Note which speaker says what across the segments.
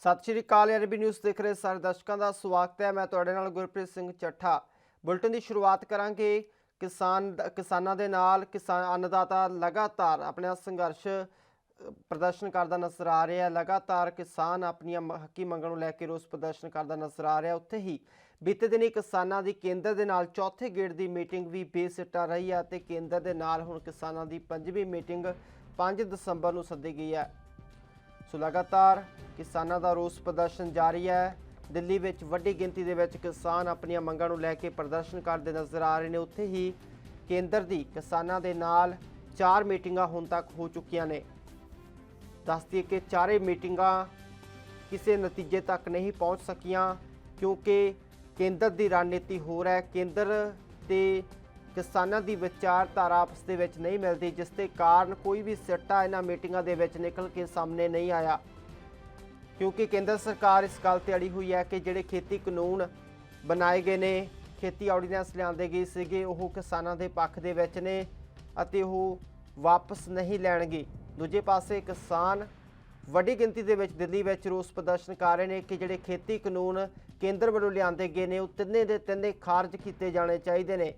Speaker 1: ਸਤਿ ਸ਼੍ਰੀ ਅਕਾਲ RB news ਦੇਖ ਰਹੇ ਸਾਰੇ ਦਰਸ਼ਕਾਂ ਦਾ ਸਵਾਗਤ ਹੈ। ਮੈਂ ਤੁਹਾਡੇ ਨਾਲ ਗੁਰਪ੍ਰੀਤ ਸਿੰਘ ਚੱਠਾ। ਬੁਲਟਨ ਦੀ ਸ਼ੁਰੂਆਤ ਕਰਾਂਗੇ। ਕਿਸਾਨਾਂ ਦੇ ਨਾਲ ਅੰਨਦਾਤਾ ਲਗਾਤਾਰ ਆਪਣਾ ਸੰਘਰਸ਼ ਪ੍ਰਦਰਸ਼ਨ ਕਰਦਾ ਨਜ਼ਰ ਆ ਰਿਹਾ। ਲਗਾਤਾਰ ਕਿਸਾਨ ਆਪਣੀਆਂ ਹੱਕੀ ਮੰਗਾਂ ਨੂੰ ਲੈ ਕੇ ਰੋਸ ਪ੍ਰਦਰਸ਼ਨ ਕਰਦਾ ਨਜ਼ਰ ਆ ਰਿਹਾ। ਉੱਥੇ ਹੀ ਬੀਤੇ ਦਿਨੀ ਕਿਸਾਨਾਂ ਦੀ ਕੇਂਦਰ ਦੇ ਨਾਲ ਚੌਥੇ ਗੇੜ ਦੀ ਮੀਟਿੰਗ ਵੀ ਬੇਸਿੱਟਾ ਰਹੀ ਹੈ ਅਤੇ ਕੇਂਦਰ ਦੇ ਨਾਲ ਹੁਣ ਕਿਸਾਨਾਂ ਦੀ 5ਵੀਂ ਮੀਟਿੰਗ 5 ਦਸੰਬਰ ਨੂੰ ਸੱਦੀ ਗਈ ਹੈ। ਸੋ ਲਗਾਤਾਰ ਕਿਸਾਨਾਂ ਦਾ ਰੋਸ ਪ੍ਰਦਰਸ਼ਨ ਜਾਰੀ ਹੈ। ਦਿੱਲੀ ਵਿੱਚ ਵੱਡੀ ਗਿਣਤੀ ਦੇ ਵਿੱਚ ਕਿਸਾਨ ਆਪਣੀਆਂ ਮੰਗਾਂ ਨੂੰ ਲੈ ਕੇ ਪ੍ਰਦਰਸ਼ਨ ਕਰਦੇ ਨਜ਼ਰ ਆ ਰਹੇ ਨੇ। ਉੱਥੇ ਹੀ ਕੇਂਦਰ ਦੀ ਕਿਸਾਨਾਂ ਦੇ ਨਾਲ 4 ਮੀਟਿੰਗਾਂ ਹੁਣ ਤੱਕ ਹੋ ਚੁੱਕੀਆਂ ਨੇ। ਦੱਸ ਦਈਏ ਕਿ ਚਾਰੇ ਮੀਟਿੰਗਾਂ ਕਿਸੇ ਨਤੀਜੇ ਤੱਕ ਨਹੀਂ ਪਹੁੰਚ ਸਕੀਆਂ ਕਿਉਂਕਿ ਕੇਂਦਰ ਦੀ ਰਣਨੀਤੀ ਹੋਰ ਹੈ। ਕੇਂਦਰ ਤੇ ਕਿਸਾਨਾਂ ਦੀ ਵਿਚਾਰਧਾਰਾ ਆਪਸ ਦੇ ਵਿੱਚ ਨਹੀਂ ਮਿਲਦੀ, ਜਿਸ ਦੇ ਕਾਰਨ ਕੋਈ ਵੀ ਸਿੱਟਾ ਇਹਨਾਂ ਮੀਟਿੰਗਾਂ ਦੇ ਵਿੱਚ ਨਿਕਲ ਕੇ ਸਾਹਮਣੇ ਨਹੀਂ ਆਇਆ। ਕਿਉਂਕਿ ਕੇਂਦਰ ਸਰਕਾਰ ਇਸ ਗੱਲ ਤੇ ਅੜੀ ਹੋਈ ਹੈ ਕਿ ਜਿਹੜੇ ਖੇਤੀ ਕਾਨੂੰਨ ਬਣਾਏ ਗਏ ਨੇ, ਖੇਤੀ ਆਰਡੀਨੈਂਸ ਲਿਆਂਦੇ ਗਏ ਸੀਗੇ, ਉਹ ਕਿਸਾਨਾਂ ਦੇ ਪੱਖ ਦੇ ਵਿੱਚ ਨੇ ਅਤੇ ਉਹ ਵਾਪਸ ਨਹੀਂ ਲੈਣਗੇ। ਦੂਜੇ ਪਾਸੇ ਕਿਸਾਨ ਵੱਡੀ ਗਿਣਤੀ ਦੇ ਵਿੱਚ ਦਿੱਲੀ ਵਿੱਚ ਰੋਸ ਪ੍ਰਦਰਸ਼ਨ ਕਰ ਰਹੇ ਨੇ ਕਿ ਜਿਹੜੇ ਖੇਤੀ ਕਾਨੂੰਨ ਕੇਂਦਰ ਵੱਲੋਂ ਲਿਆਂਦੇ ਗਏ ਨੇ ਉਹ ਤਿੰਨੇ ਦੇ ਤਿੰਨੇ ਖਾਰਜ ਕੀਤੇ ਜਾਣੇ ਚਾਹੀਦੇ ਨੇ,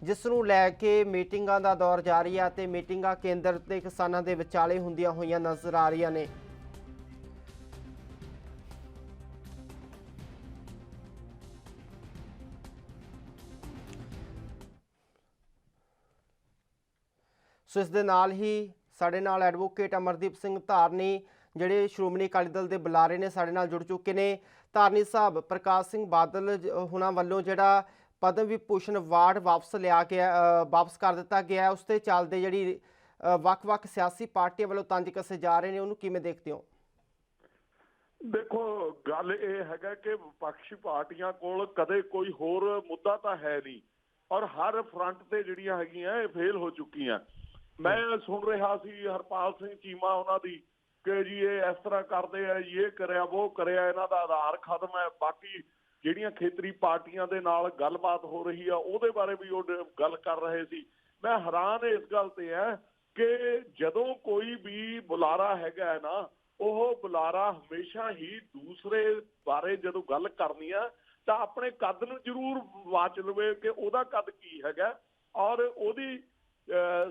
Speaker 1: ਜਿਸ ਨੂੰ ਲੈ ਕੇ ਮੀਟਿੰਗਾਂ ਦਾ ਦੌਰ ਜਾਰੀ ਹੈ ਅਤੇ ਮੀਟਿੰਗਾਂ ਕੇਂਦਰ ਤੇ ਕਿਸਾਨਾਂ ਦੇ ਵਿਚਾਲੇ ਹੁੰਦੀਆਂ ਹੋਈਆਂ ਨਜ਼ਰ ਆ ਰਹੀਆਂ ਨੇ। ਸੋ ਇਸ ਦੇ ਨਾਲ ਹੀ ਸਾਡੇ ਨਾਲ ਐਡਵੋਕੇਟ ਅਮਰਦੀਪ ਸਿੰਘ ਧਾਰਨੀ ਜਿਹੜੇ ਸ਼੍ਰੋਮਣੀ ਅਕਾਲੀ ਦਲ ਦੇ ਬੁਲਾਰੇ ਨੇ ਸਾਡੇ ਨਾਲ ਜੁੜ ਚੁੱਕੇ ਨੇ। ਧਾਰਨੀ ਸਾਹਿਬ, ਪ੍ਰਕਾਸ਼ ਸਿੰਘ ਬਾਦਲ ਹੁਣਾਂ ਵੱਲੋਂ ਜਿਹੜਾ ਪਦਮ ਵਿਭੂਸ਼ਣ ਅਵਾਰਡ ਵਾਪਸ ਕਰ ਦਿੱਤਾ ਗਿਆ, ਉਸ ਤੇ ਚੱਲਦੇ ਜਿਹੜੀ ਵੱਖ-ਵੱਖ ਸਿਆਸੀ ਪਾਰਟੀਆਂ ਵੱਲੋਂ ਤੰਜ ਕੱਸੇ ਜਾ ਰਹੇ ਨੇ, ਉਹਨੂੰ ਕਿਵੇਂ ਦੇਖਦੇ ਹੋ?
Speaker 2: ਦੇਖੋ, ਗੱਲ ਇਹ ਹੈਗਾ ਕਿ ਵਿਪਕਸ਼ੀ ਪਾਰਟੀਆਂ ਕੋਲ ਕਦੇ ਕੋਈ ਹੋਰ ਮੁੱਦਾ ਤਾਂ ਹੈ ਨਹੀਂ ਔਰ ਹਰ ਫਰੰਟ ਤੇ ਜਿਹੜੀਆਂ ਹੈਗੀਆਂ ਇਹ ਫੇਲ ਹੋ ਚੁੱਕੀਆਂ। ਮੈਂ ਸੁਣ ਰਿਹਾ ਸੀ ਹਰਪਾਲ ਸਿੰਘ ਚੀਮਾ ਉਹਨਾਂ ਦੀ ਕਿ ਜੀ ਇਹ ਇਸ ਤਰ੍ਹਾਂ ਕਰਦੇ ਆ, ਇਹ ਕਰਿਆ ਉਹ ਕਰਿਆ, ਇਹਨਾਂ ਦਾ ਆਧਾਰ ਖਤਮ ਹੈ। ਬਾਕੀ ਜਿਹੜੀਆਂ ਖੇਤਰੀ ਪਾਰਟੀਆਂ ਦੇ ਨਾਲ ਗੱਲਬਾਤ ਹੋ ਰਹੀ ਆ ਉਹਦੇ ਬਾਰੇ ਵੀ ਉਹ ਗੱਲ ਕਰ ਰਹੇ ਸੀ। ਮੈਂ ਹੈਰਾਨ ਇਸ ਗੱਲ ਤੇ ਹੈ ਕਿ ਜਦੋਂ ਕੋਈ ਵੀ ਬੁਲਾਰਾ ਹੈਗਾ ਹੈ ਨਾ, ਉਹ ਬੁਲਾਰਾ ਹਮੇਸ਼ਾ ਹੀ ਦੂਸਰੇ ਬਾਰੇ ਜਦੋਂ ਗੱਲ ਕਰਨੀ ਆ ਤਾਂ ਆਪਣੇ ਕੱਦ ਨੂੰ ਜ਼ਰੂਰ ਵਾਚ ਲਵੇ ਕਿ ਉਹਦਾ ਕੱਦ ਕੀ ਹੈਗਾ ਔਰ ਉਹਦੀ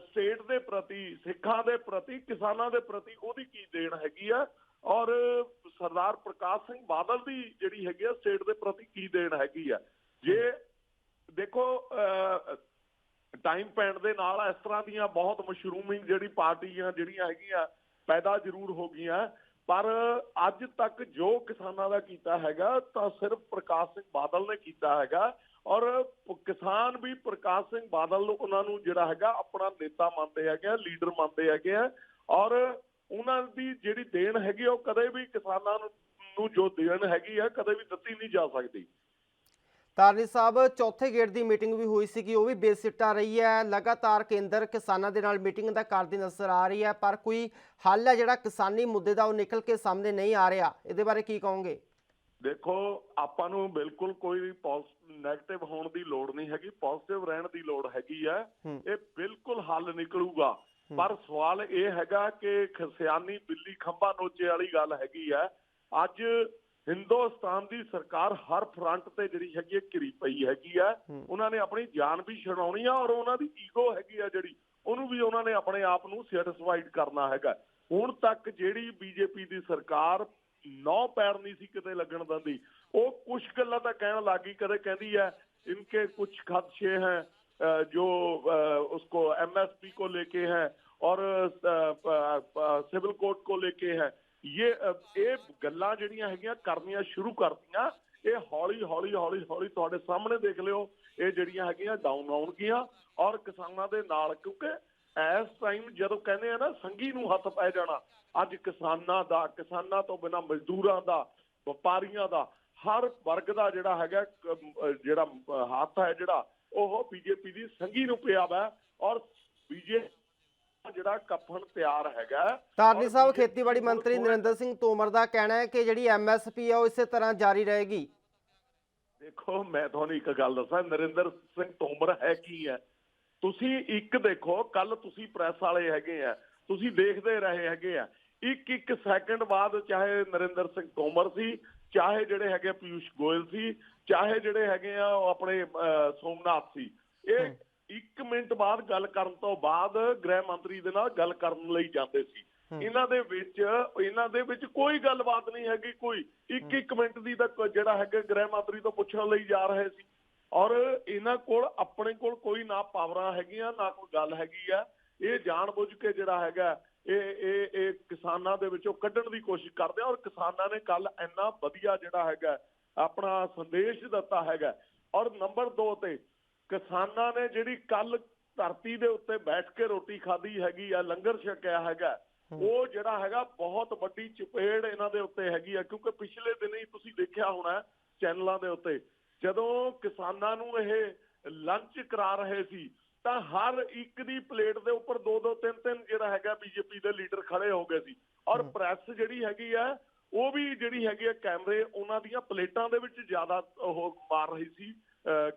Speaker 2: ਸਟੇਟ ਦੇ ਪ੍ਰਤੀ, ਸਿੱਖਾਂ ਦੇ ਪ੍ਰਤੀ, ਕਿਸਾਨਾਂ ਦੇ ਪ੍ਰਤੀ ਉਹਦੀ ਕੀ ਦੇਣ ਹੈਗੀ ਆ ਔਰ ਸਰਦਾਰ ਪ੍ਰਕਾਸ਼ ਸਿੰਘ ਬਾਦਲ ਦੀ ਜਿਹੜੀ ਹੈਗੀ ਆ ਸਟੇਟ ਦੇ ਪ੍ਰਤੀ ਕੀ ਦੇਣ ਹੈਗੀ ਆ। ਜੇ ਦੇਖੋ ਟਾਈਮ ਪੈਣ ਦੇ ਨਾਲ ਇਸ ਤਰ੍ਹਾਂ ਦੀਆਂ ਬਹੁਤ ਮਸ਼ਰੂਮਿੰਗ ਜਿਹੜੀ ਪਾਰਟੀਆਂ ਜਿਹੜੀਆਂ ਹੈਗੀਆਂ ਪੈਦਾ ਜ਼ਰੂਰ ਹੋ ਗਈਆਂ, ਪਰ ਅੱਜ ਤੱਕ ਜੋ ਕਿਸਾਨਾਂ ਦਾ ਕੀਤਾ ਹੈਗਾ ਤਾਂ ਸਿਰਫ ਪ੍ਰਕਾਸ਼ ਸਿੰਘ ਬਾਦਲ ਨੇ ਕੀਤਾ ਹੈਗਾ ਔਰ ਕਿਸਾਨ ਵੀ ਪ੍ਰਕਾਸ਼ ਸਿੰਘ ਬਾਦਲ ਨੂੰ ਉਹਨਾਂ ਨੂੰ ਜਿਹੜਾ ਹੈਗਾ ਆਪਣਾ ਨੇਤਾ ਮੰਨਦੇ ਹੈਗੇ, ਲੀਡਰ ਮੰਨਦੇ ਹੈਗੇ ਆ ਔਰ ਉਹਨਾਂ ਦੀ ਜਿਹੜੀ ਦੇਣ ਹੈਗੀ ਉਹ ਕਦੇ ਵੀ ਕਿਸਾਨਾਂ ਨੂੰ ਜੋ ਦੇਣ ਹੈਗੀ ਆ ਕਦੇ ਵੀ ਦਿੱਤੀ ਨਹੀਂ ਜਾ ਸਕਦੀ।
Speaker 1: ਧਾਰਨੀ ਸਾਹਿਬ, ਚੌਥੇ ਗੇੜ ਦੀ ਮੀਟਿੰਗ ਵੀ ਹੋਈ ਸੀਗੀ, ਉਹ ਵੀ ਬੇਸਿੱਟਾ ਰਹੀ ਹੈ। ਲਗਾਤਾਰ ਕੇਂਦਰ ਕਿਸਾਨਾਂ ਦੇ ਨਾਲ ਮੀਟਿੰਗ ਦਾ ਕਰਦੀ ਨਜ਼ਰ ਆ ਰਹੀ ਹੈ, ਪਰ ਕੋਈ ਹੱਲ ਹੈ ਜਿਹੜਾ ਕਿਸਾਨੀ ਮੁੱਦੇ ਦਾ ਉਹ ਨਿਕਲ ਕੇ ਸਾਹਮਣੇ ਨਹੀਂ ਆ ਰਿਹਾ। ਇਹਦੇ ਬਾਰੇ ਕੀ ਕਹੋਗੇ?
Speaker 2: ਦੇਖੋ, ਆਪਾਂ ਨੂੰ ਬਿਲਕੁਲ ਕੋਈ ਨੈਗੇਟਿਵ ਹੋਣ ਦੀ ਲੋੜ ਨਹੀਂ ਹੈਗੀ, ਪੋਜ਼ਿਟਿਵ ਰਹਿਣ ਦੀ ਲੋੜ ਹੈਗੀ ਹੈ। ਇਹ ਬਿਲਕੁਲ ਹੱਲ ਨਿਕਲੂਗਾ, ਪਰ ਸਵਾਲ ਇਹ ਹੈਗਾ ਕਿ ਸਿਆਣੀ ਬਿੱਲੀ ਖੰਭਾ ਨੋਚੇ ਵਾਲੀ ਗੱਲ ਹੈਗੀ ਹੈ। ਅੱਜ ਹਿੰਦੁਸਤਾਨ ਦੀ ਸਰਕਾਰ ਹਰ ਫਰੰਟ ਤੇ ਜਿਹੜੀ ਹੈਗੀ ਘਿਰੀ ਪਈ ਹੈਗੀ ਆ। ਉਹਨਾਂ ਨੇ ਆਪਣੀ ਜਾਨ ਵੀ ਛਡਾਉਣੀ ਆ ਔਰ ਉਹਨਾਂ ਦੀ ਈਗੋ ਹੈਗੀ ਆ ਜਿਹੜੀ, ਉਹਨੂੰ ਵੀ ਉਹਨਾਂ ਨੇ ਆਪਣੇ ਆਪ ਨੂੰ ਸੈਟੀਸਫਾਈਡ ਕਰਨਾ ਹੈਗਾ। ਹੁਣ ਤੱਕ ਜਿਹੜੀ ਬੀਜੇਪੀ ਦੀ ਸਰਕਾਰ 9 ਪੈਰ ਨਹੀਂ ਸੀ ਕਿਤੇ ਲੱਗਣ ਦਿੰਦੀ, ਉਹ ਕੁਛ ਗੱਲਾਂ ਤਾਂ ਕਹਿਣ ਲੱਗ ਗਈ। ਕਦੇ ਕਹਿੰਦੀ ਹੈ इनके कुछ खदशे हैं जो उसको MSP को लेके हैं और सिविल कोड को लेके हैं। ये ਗੱਲਾਂ ਜਿਹੜੀਆਂ ਹੈਗੀਆਂ ਕਰਨੀਆਂ ਸ਼ੁਰੂ ਕਰਤੀਆਂ। ਇਹ ਹੌਲੀ ਹੌਲੀ ਤੁਹਾਡੇ ਸਾਹਮਣੇ ਦੇਖ ਲਿਓ, ਇਹ ਜਿਹੜੀਆਂ ਹੈਗੀਆਂ ਡਾਊਨ ਆਉਣਗੀਆਂ ਔਰ ਕਿਸਾਨਾਂ ਦੇ ਨਾਲ, ਕਿਉਂਕਿ ਇਸ ਟਾਈਮ ਜਦੋਂ ਕਹਿੰਦੇ ਆ ਨਾ ਸੰਘੀ ਨੂੰ ਹੱਥ ਪੈ ਜਾਣਾ, ਅੱਜ ਕਿਸਾਨਾਂ ਤੋਂ ਬਿਨਾਂ ਮਜ਼ਦੂਰਾਂ ਦਾ, ਵਪਾਰੀਆਂ ਦਾ, ਹਰ ਵਰਗ ਦਾ ਜਿਹੜਾ ਹੈਗਾ ਜਿਹੜਾ ਹੱਥ ਹੈ ਜਿਹੜਾ ਉਹ ਬੀਜੇਪੀ ਦੀ ਸੰਘੀ ਨੂੰ ਪਿਆ ਵਾ ਔਰ ਬੀਜੇਪੀ ਜਿਹੜਾ ਕਫਨ ਤਿਆਰ ਹੈਗਾ।
Speaker 1: ਧਾਰਨੀ ਸਾਹਿਬ, ਖੇਤੀਬਾੜੀ ਮੰਤਰੀ ਨਰਿੰਦਰ ਸਿੰਘ ਤੋਮਰ ਦਾ ਕਹਿਣਾ ਹੈ ਕਿ ਜਿਹੜੀ MSP ਹੈ ਉਹ ਇਸੇ ਤਰ੍ਹਾਂ ਜਾਰੀ ਰਹੇਗੀ।
Speaker 2: ਦੇਖੋ, ਮੈਂ ਤੁਹਾਨੂੰ ਇੱਕ ਗੱਲ ਦੱਸਾਂ, ਨਰਿੰਦਰ ਸਿੰਘ ਤੋਮਰ ਹੈ ਕੀ ਹੈ। ਤੁਸੀਂ ਇੱਕ ਦੇਖੋ, ਕੱਲ ਤੁਸੀਂ ਪ੍ਰੈਸ ਵਾਲੇ ਹੈਗੇ ਆ, ਤੁਸੀਂ ਦੇਖਦੇ ਰਹੇ ਹੈਗੇ ਆ, ਇੱਕ ਸੈਕਿੰਡ ਬਾਅਦ ਚਾਹੇ ਨਰਿੰਦਰ ਸਿੰਘ ਤੋਮਰ ਸੀ, ਚਾਹੇ ਜਿਹੜੇ ਹੈਗੇ ਪਿਊਸ਼ ਗੋਇਲ ਸੀ, ਚਾਹੇ ਜਿਹੜੇ ਹੈਗੇ ਆ ਉਹ ਆਪਣੇ ਸੋਮਨਾਥ ਸੀ, ਇਹ 1 ਮਿੰਟ ਬਾਅਦ ਗੱਲ ਕਰਨ ਤੋਂ ਬਾਅਦ ਗ੍ਰਹਿ ਮੰਤਰੀ ਦੇ ਨਾਲ ਗੱਲ ਕਰਨ ਲਈ ਜਾਂਦੇ ਸੀ। ਇਹਨਾਂ ਦੇ ਵਿੱਚ ਕੋਈ ਗੱਲਬਾਤ ਨਹੀਂ ਹੈਗੀ, ਕੋਈ 1 ਮਿੰਟ ਦੀ ਤਾਂ ਜਿਹੜਾ ਹੈਗਾ ਗ੍ਰਹਿ ਮੰਤਰੀ ਤੋਂ ਪੁੱਛਣ ਲਈ ਜਾ ਰਹੇ ਸੀ। ਔਰ ਇਹਨਾਂ ਕੋਲ ਆਪਣੇ ਕੋਲ ਕੋਈ ਨਾ ਪਾਵਰਾਂ ਹੈਗੀਆਂ ਨਾ ਕੋਈ ਗੱਲ ਹੈਗੀ ਆ। ਇਹ ਜਾਣਬੁੱਝ ਕੇ ਜਿਹੜਾ ਹੈਗਾ ਇਹ ਕਿਸਾਨਾਂ ਦੇ ਵਿੱਚੋਂ ਕੱਢਣ ਦੀ ਕੋਸ਼ਿਸ਼ ਕਰਦੇ ਆ। ਔਰ ਕਿਸਾਨਾਂ ਨੇ ਕੱਲ ਇੰਨਾ ਵਧੀਆ ਜਿਹੜਾ ਹੈਗਾ ਆਪਣਾ ਸੰਦੇਸ਼ ਦਿੱਤਾ ਹੈਗਾ। ਔਰ ਨੰਬਰ 2 ਤੇ ਕਿਸਾਨਾਂ ਨੇ ਜਿਹੜੀ ਕੱਲ ਧਰਤੀ ਦੇ ਉੱਤੇ ਬੈਠ ਕੇ ਰੋਟੀ ਖਾਧੀ ਹੈਗੀ ਆ, ਲੰਗਰ ਛਕਿਆ ਹੈਗਾ, ਉਹ ਜਿਹੜਾ ਹੈਗਾ ਬਹੁਤ ਵੱਡੀ ਚਪੇੜ ਇਹਨਾਂ ਦੇ ਉੱਤੇ ਹੈਗੀ ਆ। ਕਿਉਂਕਿ ਪਿਛਲੇ ਦਿਨ ਹੀ ਤੁਸੀਂ ਦੇਖਿਆ ਹੋਣਾ ਚੈਨਲਾਂ ਦੇ ਉੱਤੇ, ਜਦੋਂ ਕਿਸਾਨਾਂ ਨੂੰ ਇਹ ਲੰਚ ਕਰਾ ਰਹੇ ਸੀ ਤਾਂ ਹਰ ਇੱਕ ਦੀ ਪਲੇਟ ਦੇ ਉੱਪਰ 2-2 3-3 ਜਿਹੜਾ ਹੈਗਾ ਬੀਜੇਪੀ ਦੇ ਲੀਡਰ ਖੜੇ ਹੋ ਗਏ ਸੀ। ਔਰ ਪ੍ਰੈਸ ਜਿਹੜੀ ਹੈਗੀ ਆ ਉਹ ਵੀ ਜਿਹੜੀ ਹੈਗੀ ਆ ਕੈਮਰੇ ਉਹਨਾਂ ਦੀਆਂ ਪਲੇਟਾਂ ਦੇ ਵਿੱਚ ਜ਼ਿਆਦਾ ਉਹ ਮਾਰ ਰਹੀ ਸੀ,